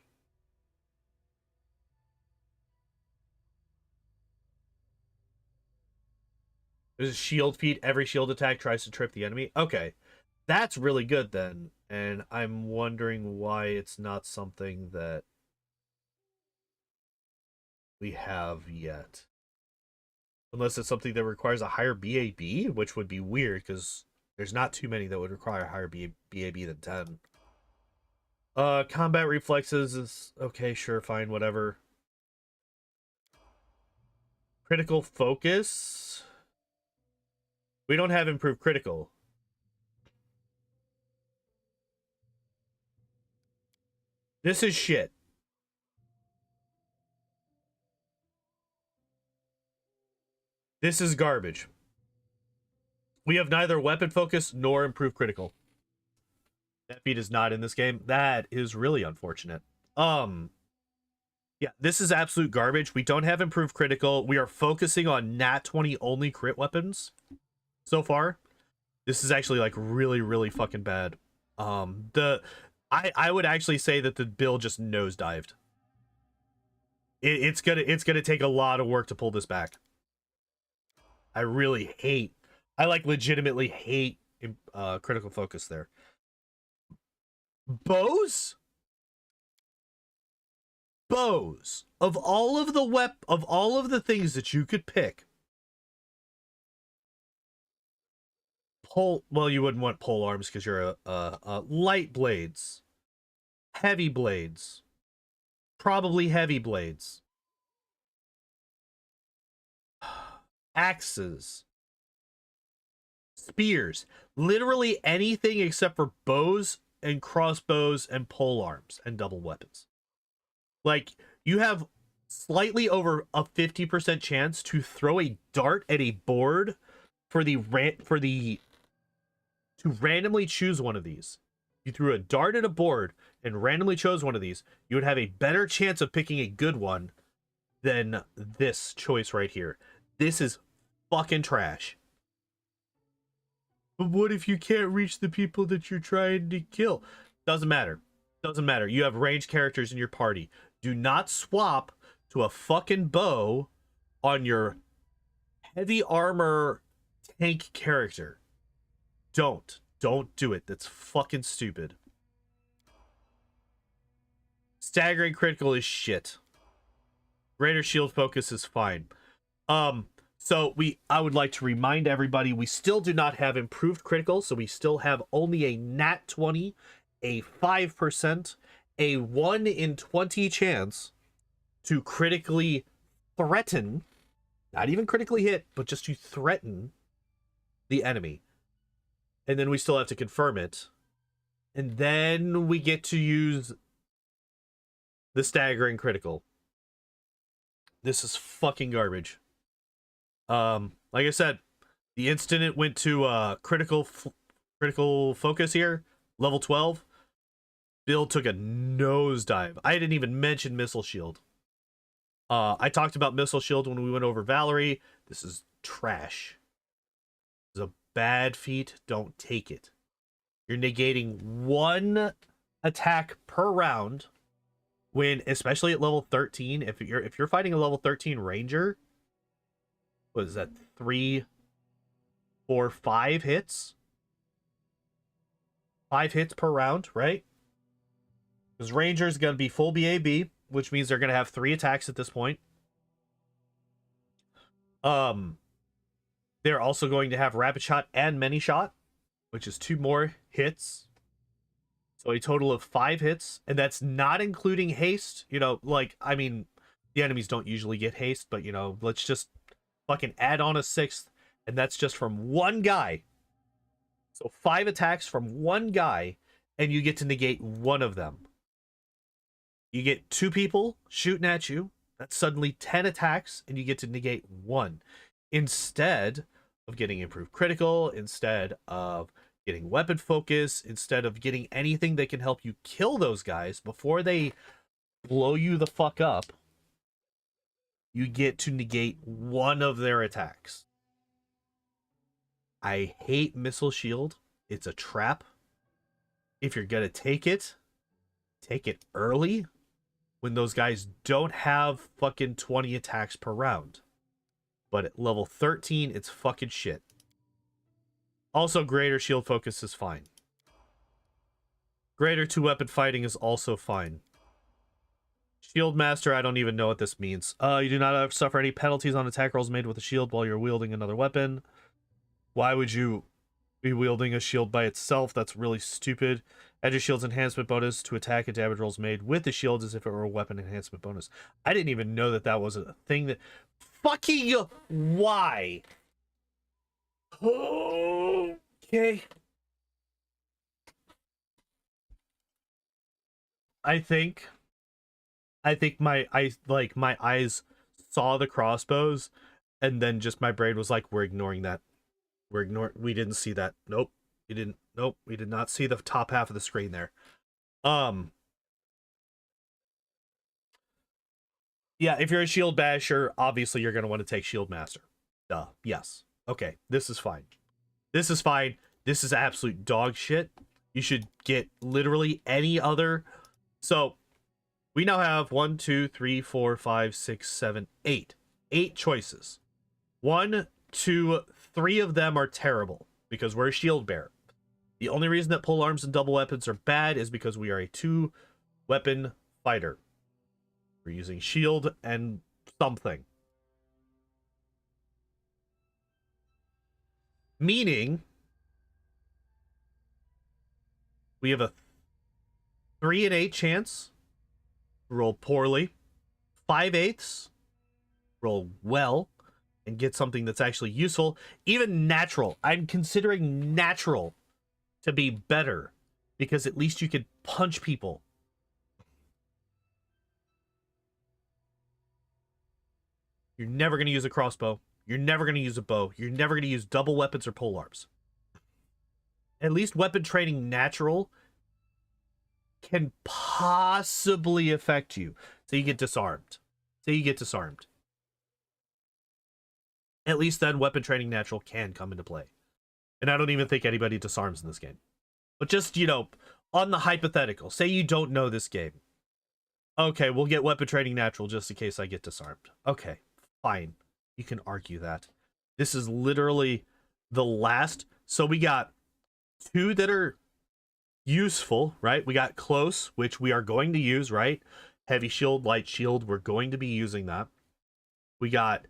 There's a shield feat. Every shield attack tries to trip the enemy. Okay. That's really good then. And I'm wondering why it's not something that we have yet. Unless it's something that requires a higher BAB, which would be weird because there's not too many that would require a higher BAB than 10. Combat reflexes is okay, sure, fine, whatever. Critical focus. We don't have improved critical. This is shit. This is garbage. We have neither weapon focus nor improved critical. That feat is not in this game. That is really unfortunate. Yeah, this is absolute garbage. We don't have improved critical. We are focusing on nat 20 only crit weapons so far. This is actually like really, really fucking bad. I would actually say that the build just nosedived. It's gonna take a lot of work to pull this back. I really hate. I like legitimately hate critical focus there. Bows of all of the things that you could pick. Well, you wouldn't want pole arms because you're a light blades, heavy blades, probably heavy blades, axes, spears, literally anything except for bows and crossbows and pole arms and double weapons. Like, you have slightly over a 50% chance to throw a dart at a board to randomly choose one of these. You threw a dart at a board and randomly chose one of these, you would have a better chance of picking a good one than this choice right here. This is fucking trash. But what if you can't reach the people that you're trying to kill? Doesn't matter. Doesn't matter. You have ranged characters in your party. Do not swap to a fucking bow on your heavy armor tank character. Don't do it. That's fucking stupid. Staggering critical is shit. Greater shield focus is fine. So I would like to remind everybody we still do not have improved critical, so we still have only a nat 20, a 5%, a 1 in 20 chance to critically threaten, not even critically hit, but just to threaten the enemy. And then we still have to confirm it. And then we get to use the staggering critical. This is fucking garbage. Like I said, the instant it went to critical critical focus here, level 12. Build took a nosedive. I didn't even mention missile shield. I talked about missile shield when we went over Valerie. This is trash. This is a bad feat. Don't take it. You're negating 1 attack per round when, especially at level 13, if you're fighting a level 13 ranger, what is that? 3, 4, 5 hits? 5 hits per round, right? Because ranger is going to be full BAB, which means they're going to have 3 attacks at this point. They're also going to have rapid shot and many shot, which is 2 more hits. So a total of 5 hits, and that's not including haste. You know, like, I mean, the enemies don't usually get haste, but, you know, let's just fucking add on a 6th, and that's just from 1 guy. So 5 attacks from 1 guy, and you get to negate 1 of them. You get 2 people shooting at you. That's suddenly 10 attacks, and you get to negate 1. Instead of getting improved critical, instead of getting weapon focus, instead of getting anything that can help you kill those guys before they blow you the fuck up, you get to negate 1 of their attacks. I hate missile shield. It's a trap. If you're gonna take it early when those guys don't have fucking 20 attacks per round. But at level 13, it's fucking shit. Also, greater shield focus is fine. Greater 2-weapon fighting is also fine. Shield Master, I don't even know what this means. You do not suffer any penalties on attack rolls made with a shield while you're wielding another weapon. Why would you be wielding a shield by itself? That's really stupid. Add your shield's enhancement bonus to attack and damage rolls made with the shield as if it were a weapon enhancement bonus. I didn't even know that that was a thing that... Fucking why? Okay. I think my eyes saw the crossbows, and then just my brain was like, we're ignoring that. We didn't see that. Nope. We did not see the top half of the screen there. Yeah, if you're a shield basher, obviously you're going to want to take Shield Master. Duh. Yes. Okay, this is fine. This is fine. This is absolute dog shit. You should get literally any other. So, we now have 1, 2, 3, 4, 5, 6, 7, 8. 8 choices. 1, 2, 3 of them are terrible because we're a shield bearer. The only reason that pole arms and double weapons are bad is because we are a 2-weapon fighter. We're using shield and something. Meaning, we have a 3 in 8 chance. Roll poorly. 5/8. Roll well. And get something that's actually useful. Even natural. I'm considering natural to be better. Because at least you could punch people. You're never going to use a crossbow. You're never going to use a bow. You're never going to use double weapons or polearms. At least weapon training natural can possibly affect you. So you get disarmed. At least then weapon training natural can come into play. And I don't even think anybody disarms in this game. But just, you know, on the hypothetical. Say you don't know this game. Okay, we'll get weapon training natural just in case I get disarmed. Okay. Fine. You can argue that. This is literally the last. So we got 2 that are useful, right? We got close, which we are going to use, right? Heavy shield, light shield. We're going to be using that. We got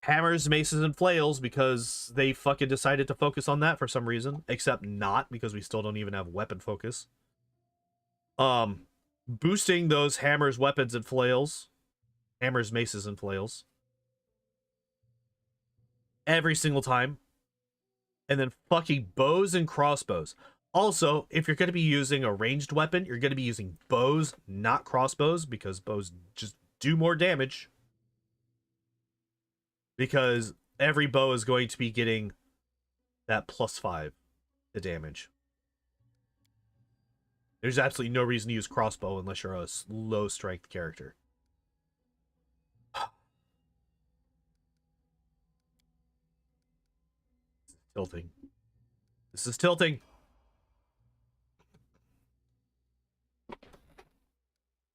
hammers, maces, and flails because they fucking decided to focus on that for some reason. Except not, because we still don't even have weapon focus. Boosting those hammers, weapons, and flails. Hammers, maces, and flails. Every single time. And then fucking bows and crossbows. Also, if you're going to be using a ranged weapon, you're going to be using bows, not crossbows, because bows just do more damage. Because every bow is going to be getting that +5. the damage. There's absolutely no reason to use crossbow unless you're a low strength character. Tilting. This is tilting.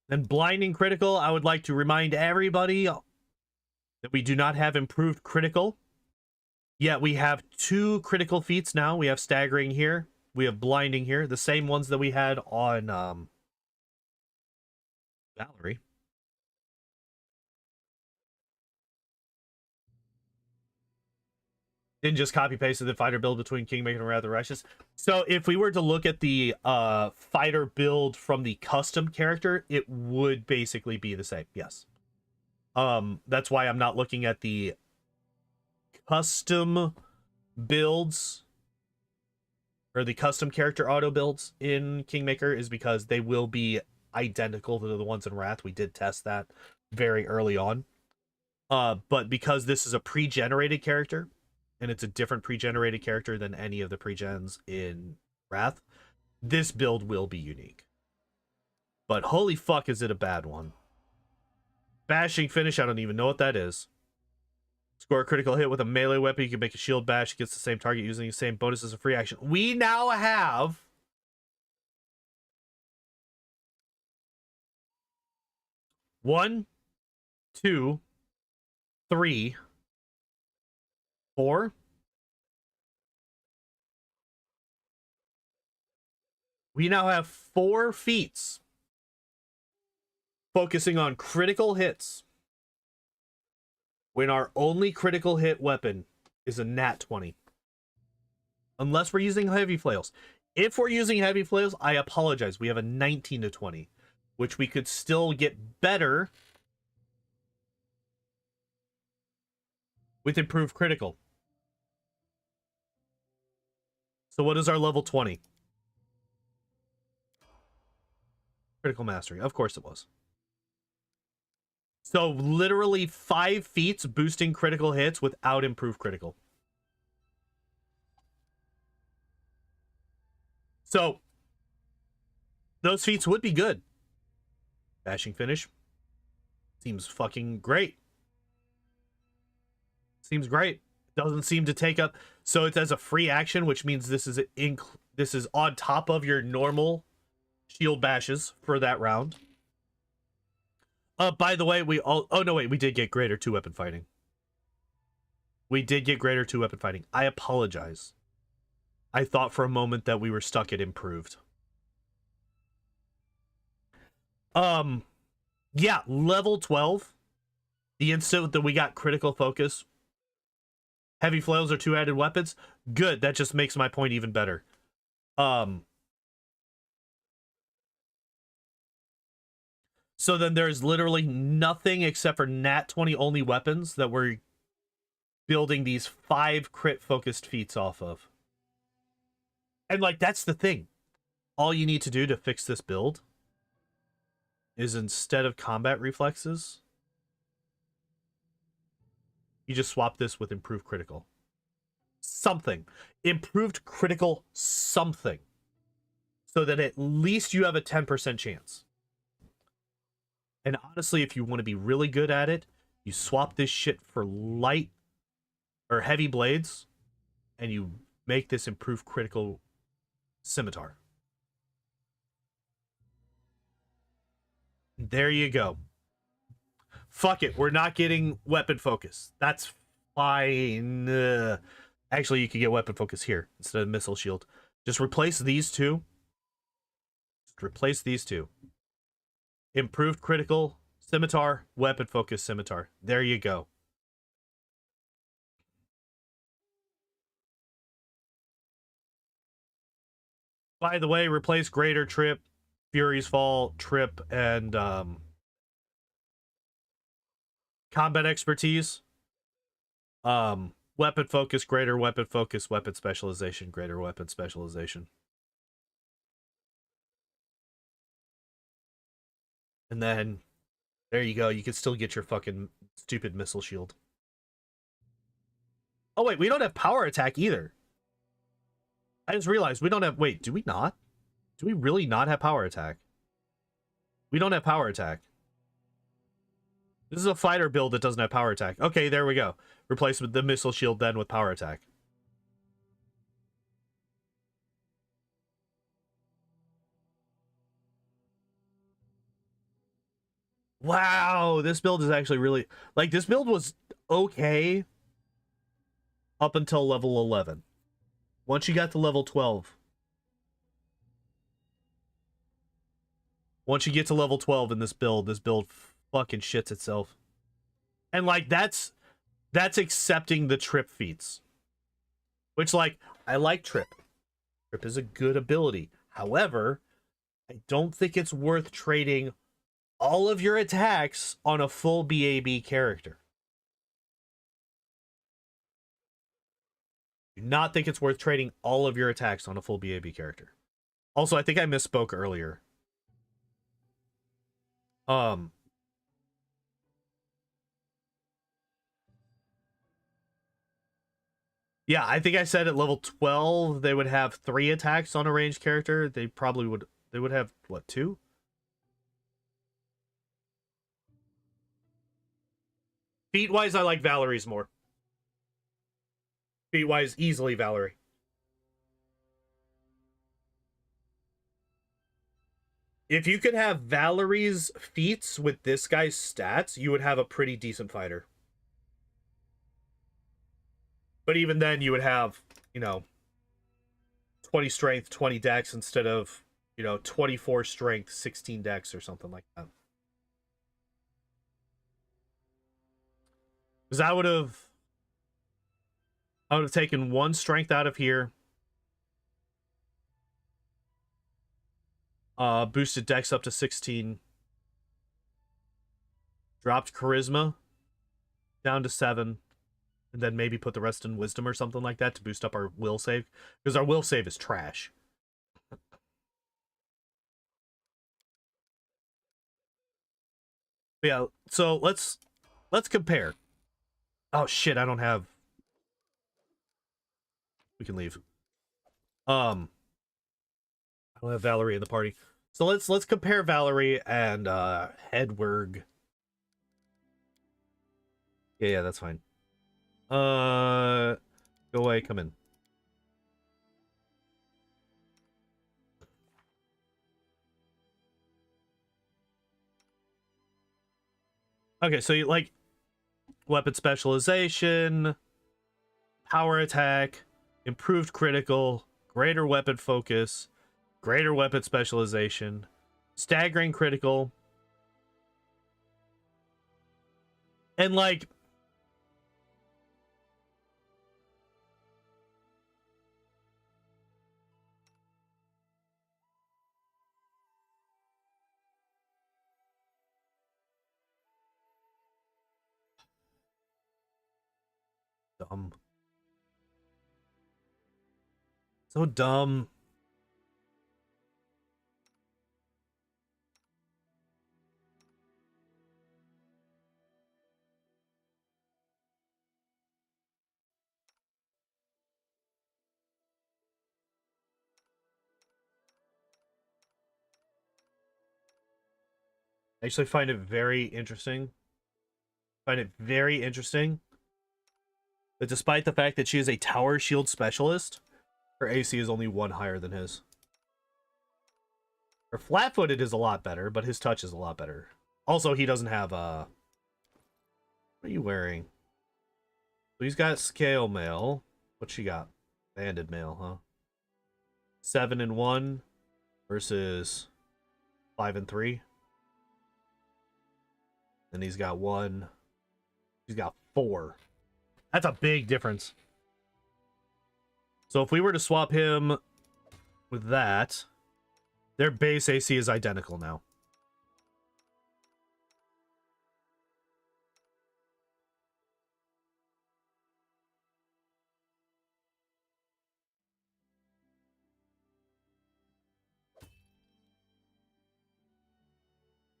And blinding critical, I would like to remind everybody that we do not have improved critical. Yet we have 2 critical feats now. We have staggering here. We have blinding here. The same ones that we had on Valerie. Didn't just copy pasted the fighter build between Kingmaker and Rather Righteous. So if we were to look at the fighter build from the custom character, it would basically be the same. Yes. That's why I'm not looking at the custom builds or the custom character auto builds in Kingmaker, is because they will be identical to the ones in Wrath. We did test that very early on. But because this is a pre-generated character, and it's a different pre-generated character than any of the pre-gens in Wrath, this build will be unique. But holy fuck, is it a bad one. Bashing finish, I don't even know what that is. Score a critical hit with a melee weapon. You can make a shield bash against the same target using the same bonus as a free action. We now have one, two, three, 4. We now have 4 feats focusing on critical hits when our only critical hit weapon is a nat 20. Unless we're using heavy flails. If we're using heavy flails, I apologize. We have a 19 to 20, which we could still get better with improved critical. So what is our level 20? Critical mastery. Of course it was. So literally 5 feats boosting critical hits without improved critical. So those feats would be good. Bashing finish. Seems fucking great. Seems great. Doesn't seem to take up. So it's as a free action, which means this is on top of your normal shield bashes for that round. By the way, we did get greater 2-weapon fighting. We did get greater 2-weapon fighting. I apologize. I thought for a moment that we were stuck at improved. Yeah, level 12. The instant that we got critical focus. Heavy flails are 2 added weapons. Good, that just makes my point even better. So then there's literally nothing except for nat 20 only weapons that we're building these 5 crit focused feats off of. And like, that's the thing. All you need to do to fix this build is, instead of combat reflexes, you just swap this with improved critical. Something. Improved critical something. So that at least you have a 10% chance. And honestly, if you want to be really good at it, you swap this shit for light or heavy blades, and you make this improved critical scimitar. There you go. Fuck it, we're not getting weapon focus. That's fine. Actually, you could get weapon focus here instead of missile shield. Just replace these two. Just replace these two. Improved critical scimitar, weapon focus scimitar. There you go. By the way, replace greater trip, Fury's Fall, trip, and combat expertise. Weapon focus, greater weapon focus, weapon specialization, greater weapon specialization. And then there you go. You can still get your fucking stupid missile shield. Oh wait, we don't have power attack either. I just realized we don't have... Wait, do we not? Do we really not have power attack? We don't have power attack. This is a fighter build that doesn't have power attack. Okay, there we go. Replace with the missile shield then with power attack. Wow, this build is actually really... Like, this build was okay up until level 11. Once you got to level 12... Once you get to level 12 in this build fucking shits itself. And, like, that's accepting the trip feats. Which, like, I like trip. Trip is a good ability. However, I don't think it's worth trading all of your attacks on a full BAB character. Do not think it's worth trading all of your attacks on a full BAB character. Also, I think I misspoke earlier. Yeah, I think I said at level 12 they would have 3 attacks on a ranged character. They probably would... They would have, what, 2? Feat-wise, I like Valerie's more. Feat-wise, easily Valerie. If you could have Valerie's feats with this guy's stats, you would have a pretty decent fighter. But even then, you would have, you know, 20 strength, 20 dex instead of, you know, 24 strength, 16 dex or something like that. Because I would have taken 1 strength out of here. Boosted dex up to 16. Dropped charisma down to 7. And then maybe put the rest in wisdom or something like that to boost up our will save. Because our will save is trash. But yeah, so let's compare. Oh shit, I don't have... We can leave. I don't have Valerie in the party. So let's compare Valerie and Hedwirg. Yeah, that's fine. Go away, come in. Okay, so you like weapon specialization, power attack, improved critical, greater weapon focus, greater weapon specialization, staggering critical, and like dumb. So dumb. I actually find it very interesting. Find it very interesting that despite the fact that she is a tower shield specialist, her AC is only 1 higher than his. Her flat-footed is a lot better, but his touch is a lot better. Also, he doesn't have what are you wearing? So he's got scale mail. What she got? Banded mail, huh? 7 and 1 versus 5 and 3. Then he's got 1. He's got 4. That's a big difference. So if we were to swap him with that, their base AC is identical now.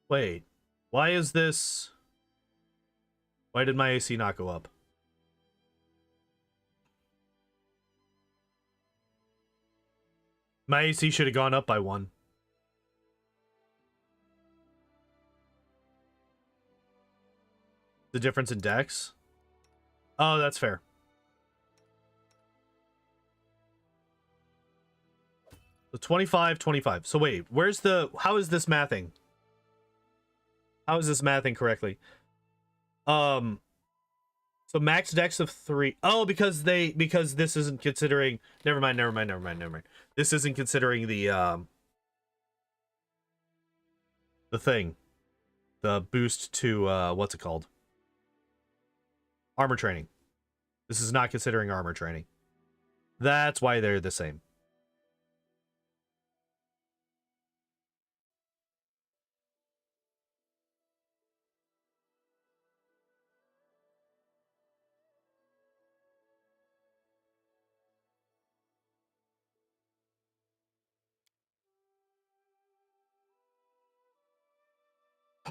Wait, why is this... Why did my AC not go up? My AC should have gone up by 1. The difference in dex? Oh, that's fair. So 25, 25. So wait, where's the... How is this mathing? How is this mathing correctly? So max dex of 3. Oh, because this isn't considering... Never mind. This isn't considering the thing. The boost to, what's it called? Armor training. This is not considering armor training. That's why they're the same.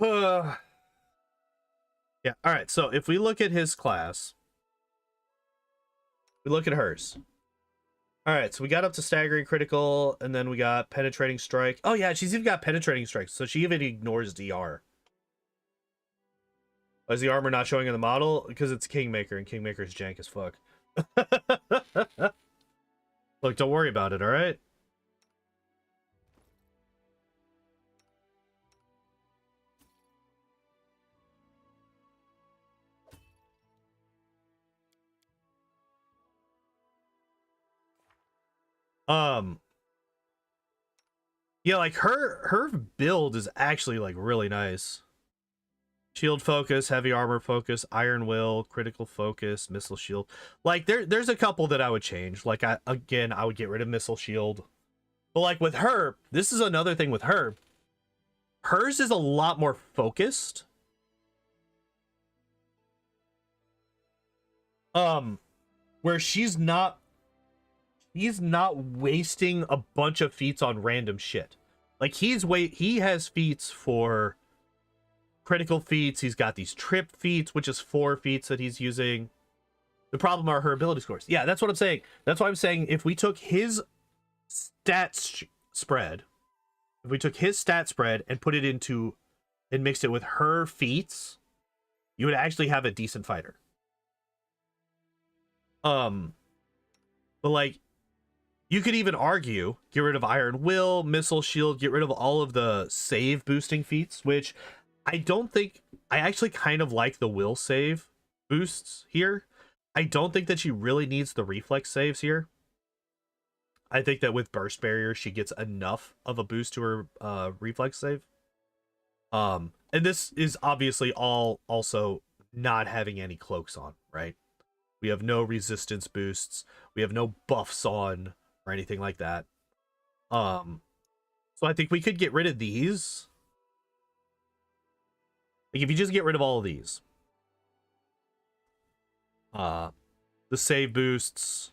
Yeah, alright, so if we look at his class, we look at hers. Alright, so we got up to staggering critical, and then we got penetrating strike. Oh yeah, she's even got penetrating strike, so she even ignores DR. Is the armor not showing in the model? Because it's Kingmaker, and Kingmaker's jank as fuck. Look, don't worry about it, alright? Yeah, like her build is actually like really nice. Shield focus, heavy armor focus, iron will, critical focus, missile shield. Like there's a couple that I would change. Like I would get rid of missile shield. But like with her, this is another thing with her. Hers is a lot more focused. Where he's not wasting a bunch of feats on random shit. Like he has feats for critical feats. He's got these trip feats, which is 4 feats that he's using. The problem are her ability scores. Yeah, that's what I'm saying. That's why I'm saying if we took his stats spread, and put it into and mixed it with her feats, you would actually have a decent fighter. But like, you could even argue, get rid of Iron Will, Missile Shield, get rid of all of the save boosting feats, which I don't think... I actually kind of like the Will save boosts here. I don't think that she really needs the reflex saves here. I think that with Burst Barrier, she gets enough of a boost to her reflex save. And this is obviously all also not having any cloaks on, right? We have no resistance boosts. We have no buffs on or anything like that. So I think we could get rid of these. Like if you just get rid of all of these. The save boosts,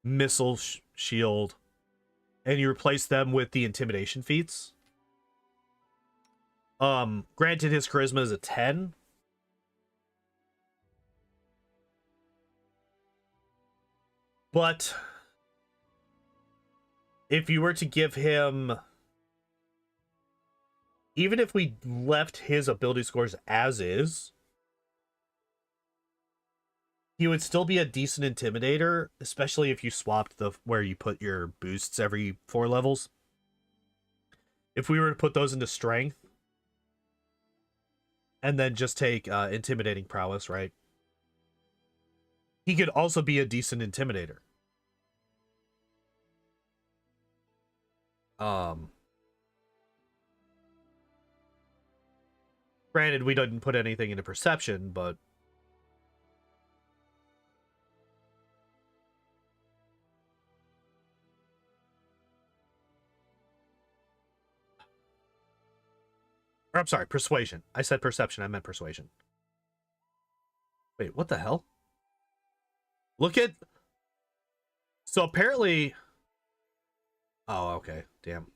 missile shield, and you replace them with the intimidation feats. Granted his charisma is a 10. But if you were to give him, even if we left his ability scores as is, he would still be a decent intimidator, especially if you swapped the where you put your boosts every 4 levels. If we were to put those into strength and then just take intimidating prowess, right? He could also be a decent intimidator. Granted, we didn't put anything into perception, but or, I'm sorry, persuasion. I said perception, I meant persuasion. Wait, what the hell? Look at... So apparently... Oh, okay. Damn.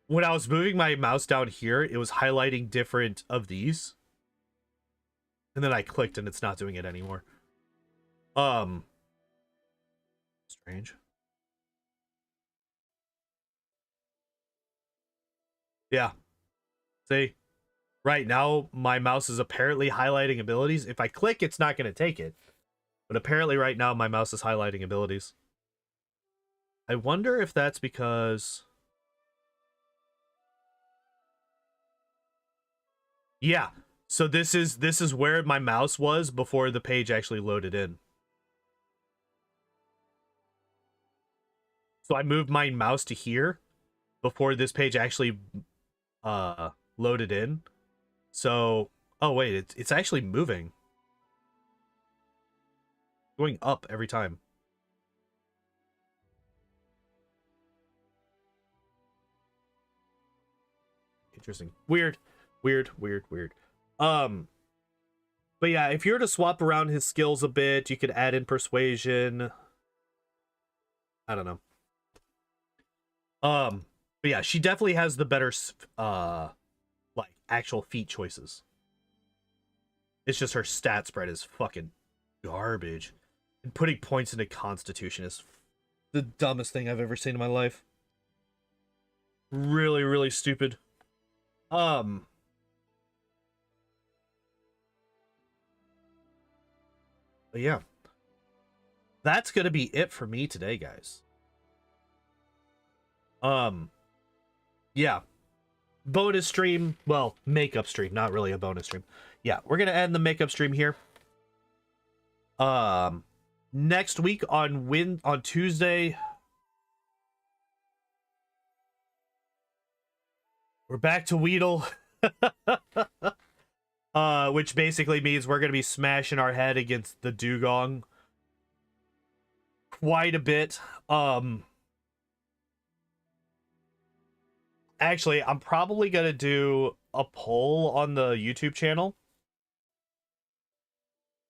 When I was moving my mouse down here, it was highlighting different of these. And then I clicked and it's not doing it anymore. Strange. Yeah. See? Right now, my mouse is apparently highlighting abilities. If I click, it's not going to take it. But apparently right now, my mouse is highlighting abilities. I wonder if that's because... Yeah. So this is where my mouse was before the page actually loaded in. So I moved my mouse to here before this page actually loaded in. So, oh wait, it's actually moving. Going up every time. Interesting. Weird. But yeah, if you were to swap around his skills a bit, you could add in persuasion. I don't know. But yeah, she definitely has the better like actual feat choices. It's just her stat spread is fucking garbage. And putting points into Constitution is the dumbest thing I've ever seen in my life. Really, really stupid. But yeah. That's gonna be it for me today, guys. Yeah. Bonus stream, well, makeup stream, not really a bonus stream. Yeah, we're gonna end the makeup stream here. Next week on Tuesday, we're back to Weedle. Which basically means we're gonna be smashing our head against the dugong quite a bit. Actually, I'm probably gonna do a poll on the YouTube channel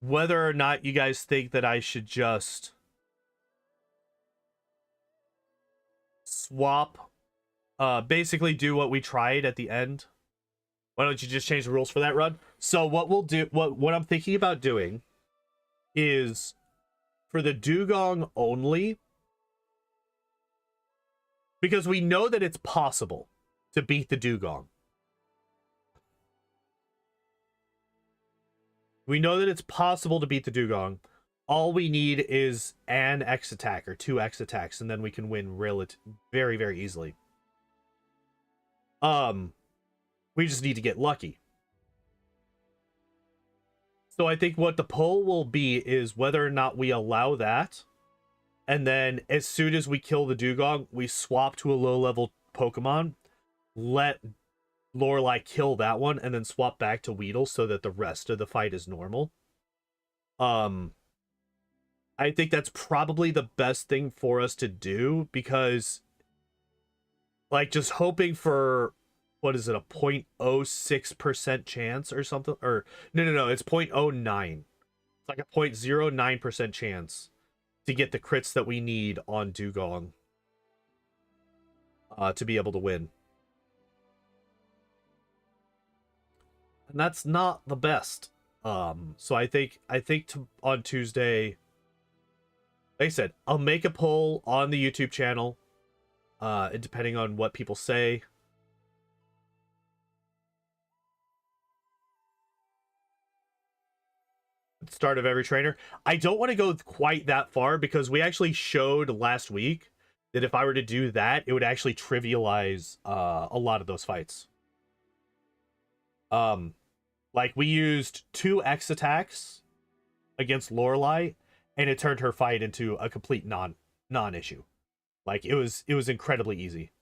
whether or not you guys think that I should just swap, basically do what we tried at the end. Why don't you just change the rules for that run? So what we'll do, what I'm thinking about doing is for the dugong only, because we know that it's possible to beat the dugong. We know that it's possible to beat the dugong. All we need is an X attack or 2 X attacks, and then we can win very, very easily. We just need to get lucky. So I think what the poll will be is whether or not we allow that, and then as soon as we kill the dugong, we swap to a low-level Pokemon, let Lorelei kill that one, and then swap back to Weedle so that the rest of the fight is normal. I think that's probably the best thing for us to do, because like just hoping for, what is it, a 0.06% chance or something, or no, it's 0.09. It's like a 0.09% chance to get the crits that we need on dugong to be able to win. And that's not the best. So I think on Tuesday, like I said, I'll make a poll on the YouTube channel, depending on what people say. Start of every trainer. I don't want to go quite that far, because we actually showed last week that if I were to do that, it would actually trivialize a lot of those fights. Like we used 2 X attacks against Lorelei, and it turned her fight into a complete non-issue. Like it was incredibly easy.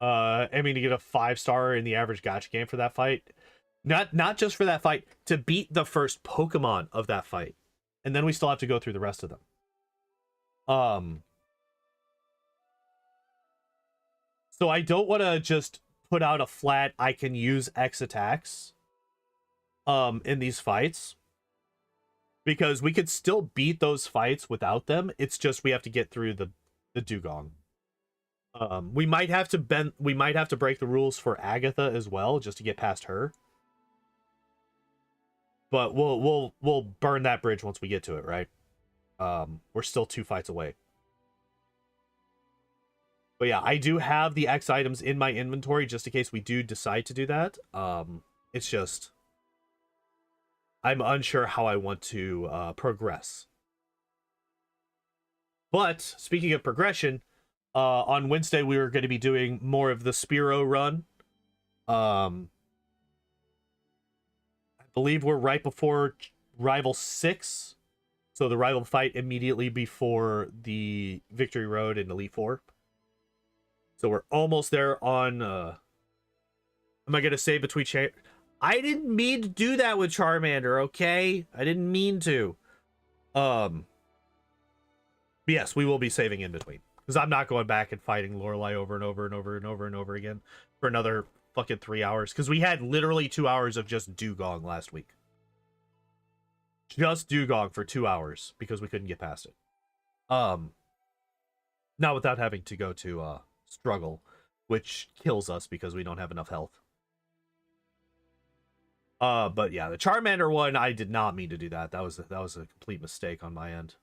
I mean, to get a 5-star in the average gacha game for that fight, not just for that fight, to beat the first Pokemon of that fight, and then we still have to go through the rest of them. So I don't want to just put out a flat I can use X attacks in these fights, because we could still beat those fights without them. It's just we have to get through the dugong. We might have to break the rules for Agatha as well, just to get past her. But we'll burn that bridge once we get to it, right? We're still 2 fights away. But yeah, I do have the X items in my inventory just in case we do decide to do that. It's just I'm unsure how I want to progress. But speaking of progression, on Wednesday we were going to be doing more of the Spearow run. I believe we're right before Rival 6. So the rival fight immediately before the Victory Road in Elite 4. So we're almost there on... am I going to say between... I didn't mean to do that with Charmander, okay? I didn't mean to. Yes, we will be saving in between. Because I'm not going back and fighting Lorelei over and over and over and over and over again for another fucking 3 hours. Because we had literally 2 hours of just Dugong last week. Just Dugong for 2 hours because we couldn't get past it. Not without having to go to Struggle, which kills us because we don't have enough health. But yeah, the Charmander one, I did not mean to do that. That was a complete mistake on my end.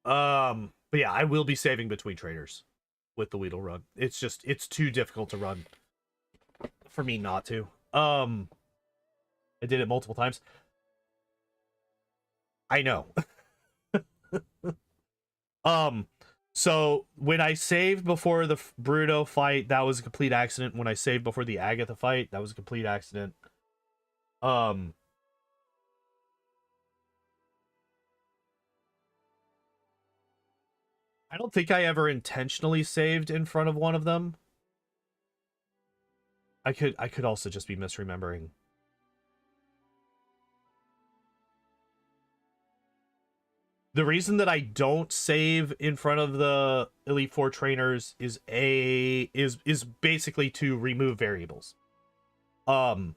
But yeah, I will be saving between trainers with the Weedle run. It's too difficult to run for me not to. I did it multiple times. I know. So when I saved before the Bruto fight, that was a complete accident. When I saved before the Agatha fight, that was a complete accident. I don't think I ever intentionally saved in front of one of them. I could also just be misremembering. The reason that I don't save in front of the Elite Four trainers is basically to remove variables. So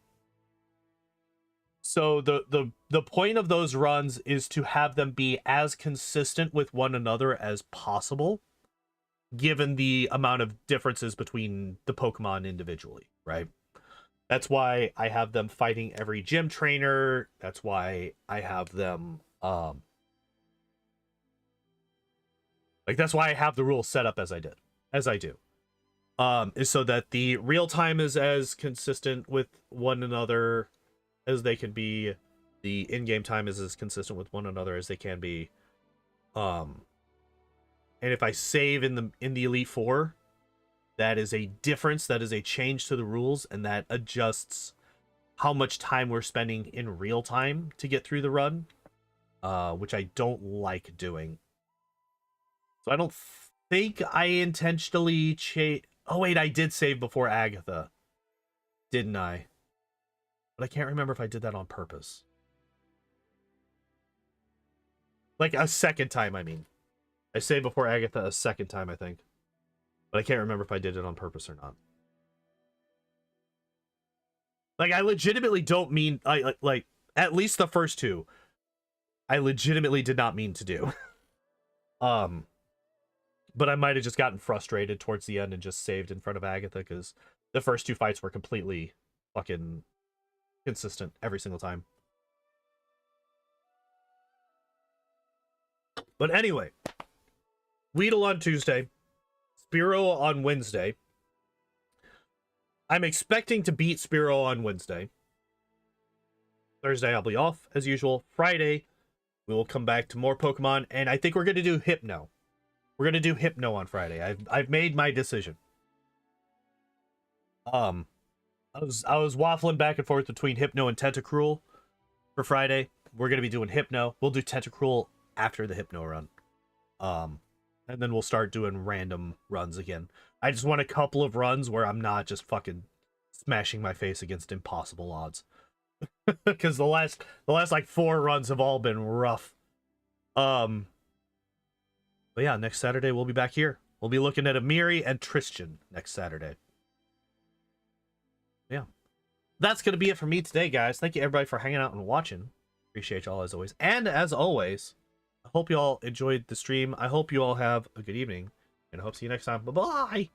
the point of those runs is to have them be as consistent with one another as possible, given the amount of differences between the Pokemon individually, right? That's why I have them fighting every gym trainer. That's why I have them that's why I have the rules set up as I do. Is so that the real time is as consistent with one another as they can be. The in-game time is as consistent with one another as they can be. And if I save in the Elite Four, that is a difference, that is a change to the rules, and that adjusts how much time we're spending in real time to get through the run, which I don't like doing. So I don't think I intentionally oh wait, I did save before Agatha, didn't I? But I can't remember if I did that on purpose. Like a second time, I mean. I saved before Agatha a second time, I think. But I can't remember if I did it on purpose or not. Like, I legitimately don't mean... like, at least the first two, I legitimately did not mean to do. But I might have just gotten frustrated towards the end and just saved in front of Agatha, because the first two fights were completely fucking consistent every single time. But anyway, Weedle on Tuesday, Spearow on Wednesday. I'm expecting to beat Spearow on Wednesday. Thursday I'll be off as usual. Friday we will come back to more Pokemon, and I think we're going to do Hypno. We're going to do Hypno on Friday. I've made my decision. I was waffling back and forth between Hypno and Tentacruel for Friday. We're going to be doing Hypno. We'll do Tentacruel after the Hypno run. And then we'll start doing random runs again. I just want a couple of runs where I'm not just fucking smashing my face against impossible odds. Because the last like 4 runs have all been rough. But yeah, next Saturday we'll be back here. We'll be looking at Amiri and Tristan next Saturday. Yeah. That's going to be it for me today, guys. Thank you, everybody, for hanging out and watching. Appreciate y'all, as always. And as always, I hope you all enjoyed the stream. I hope you all have a good evening. And I hope to see you next time. Bye-bye!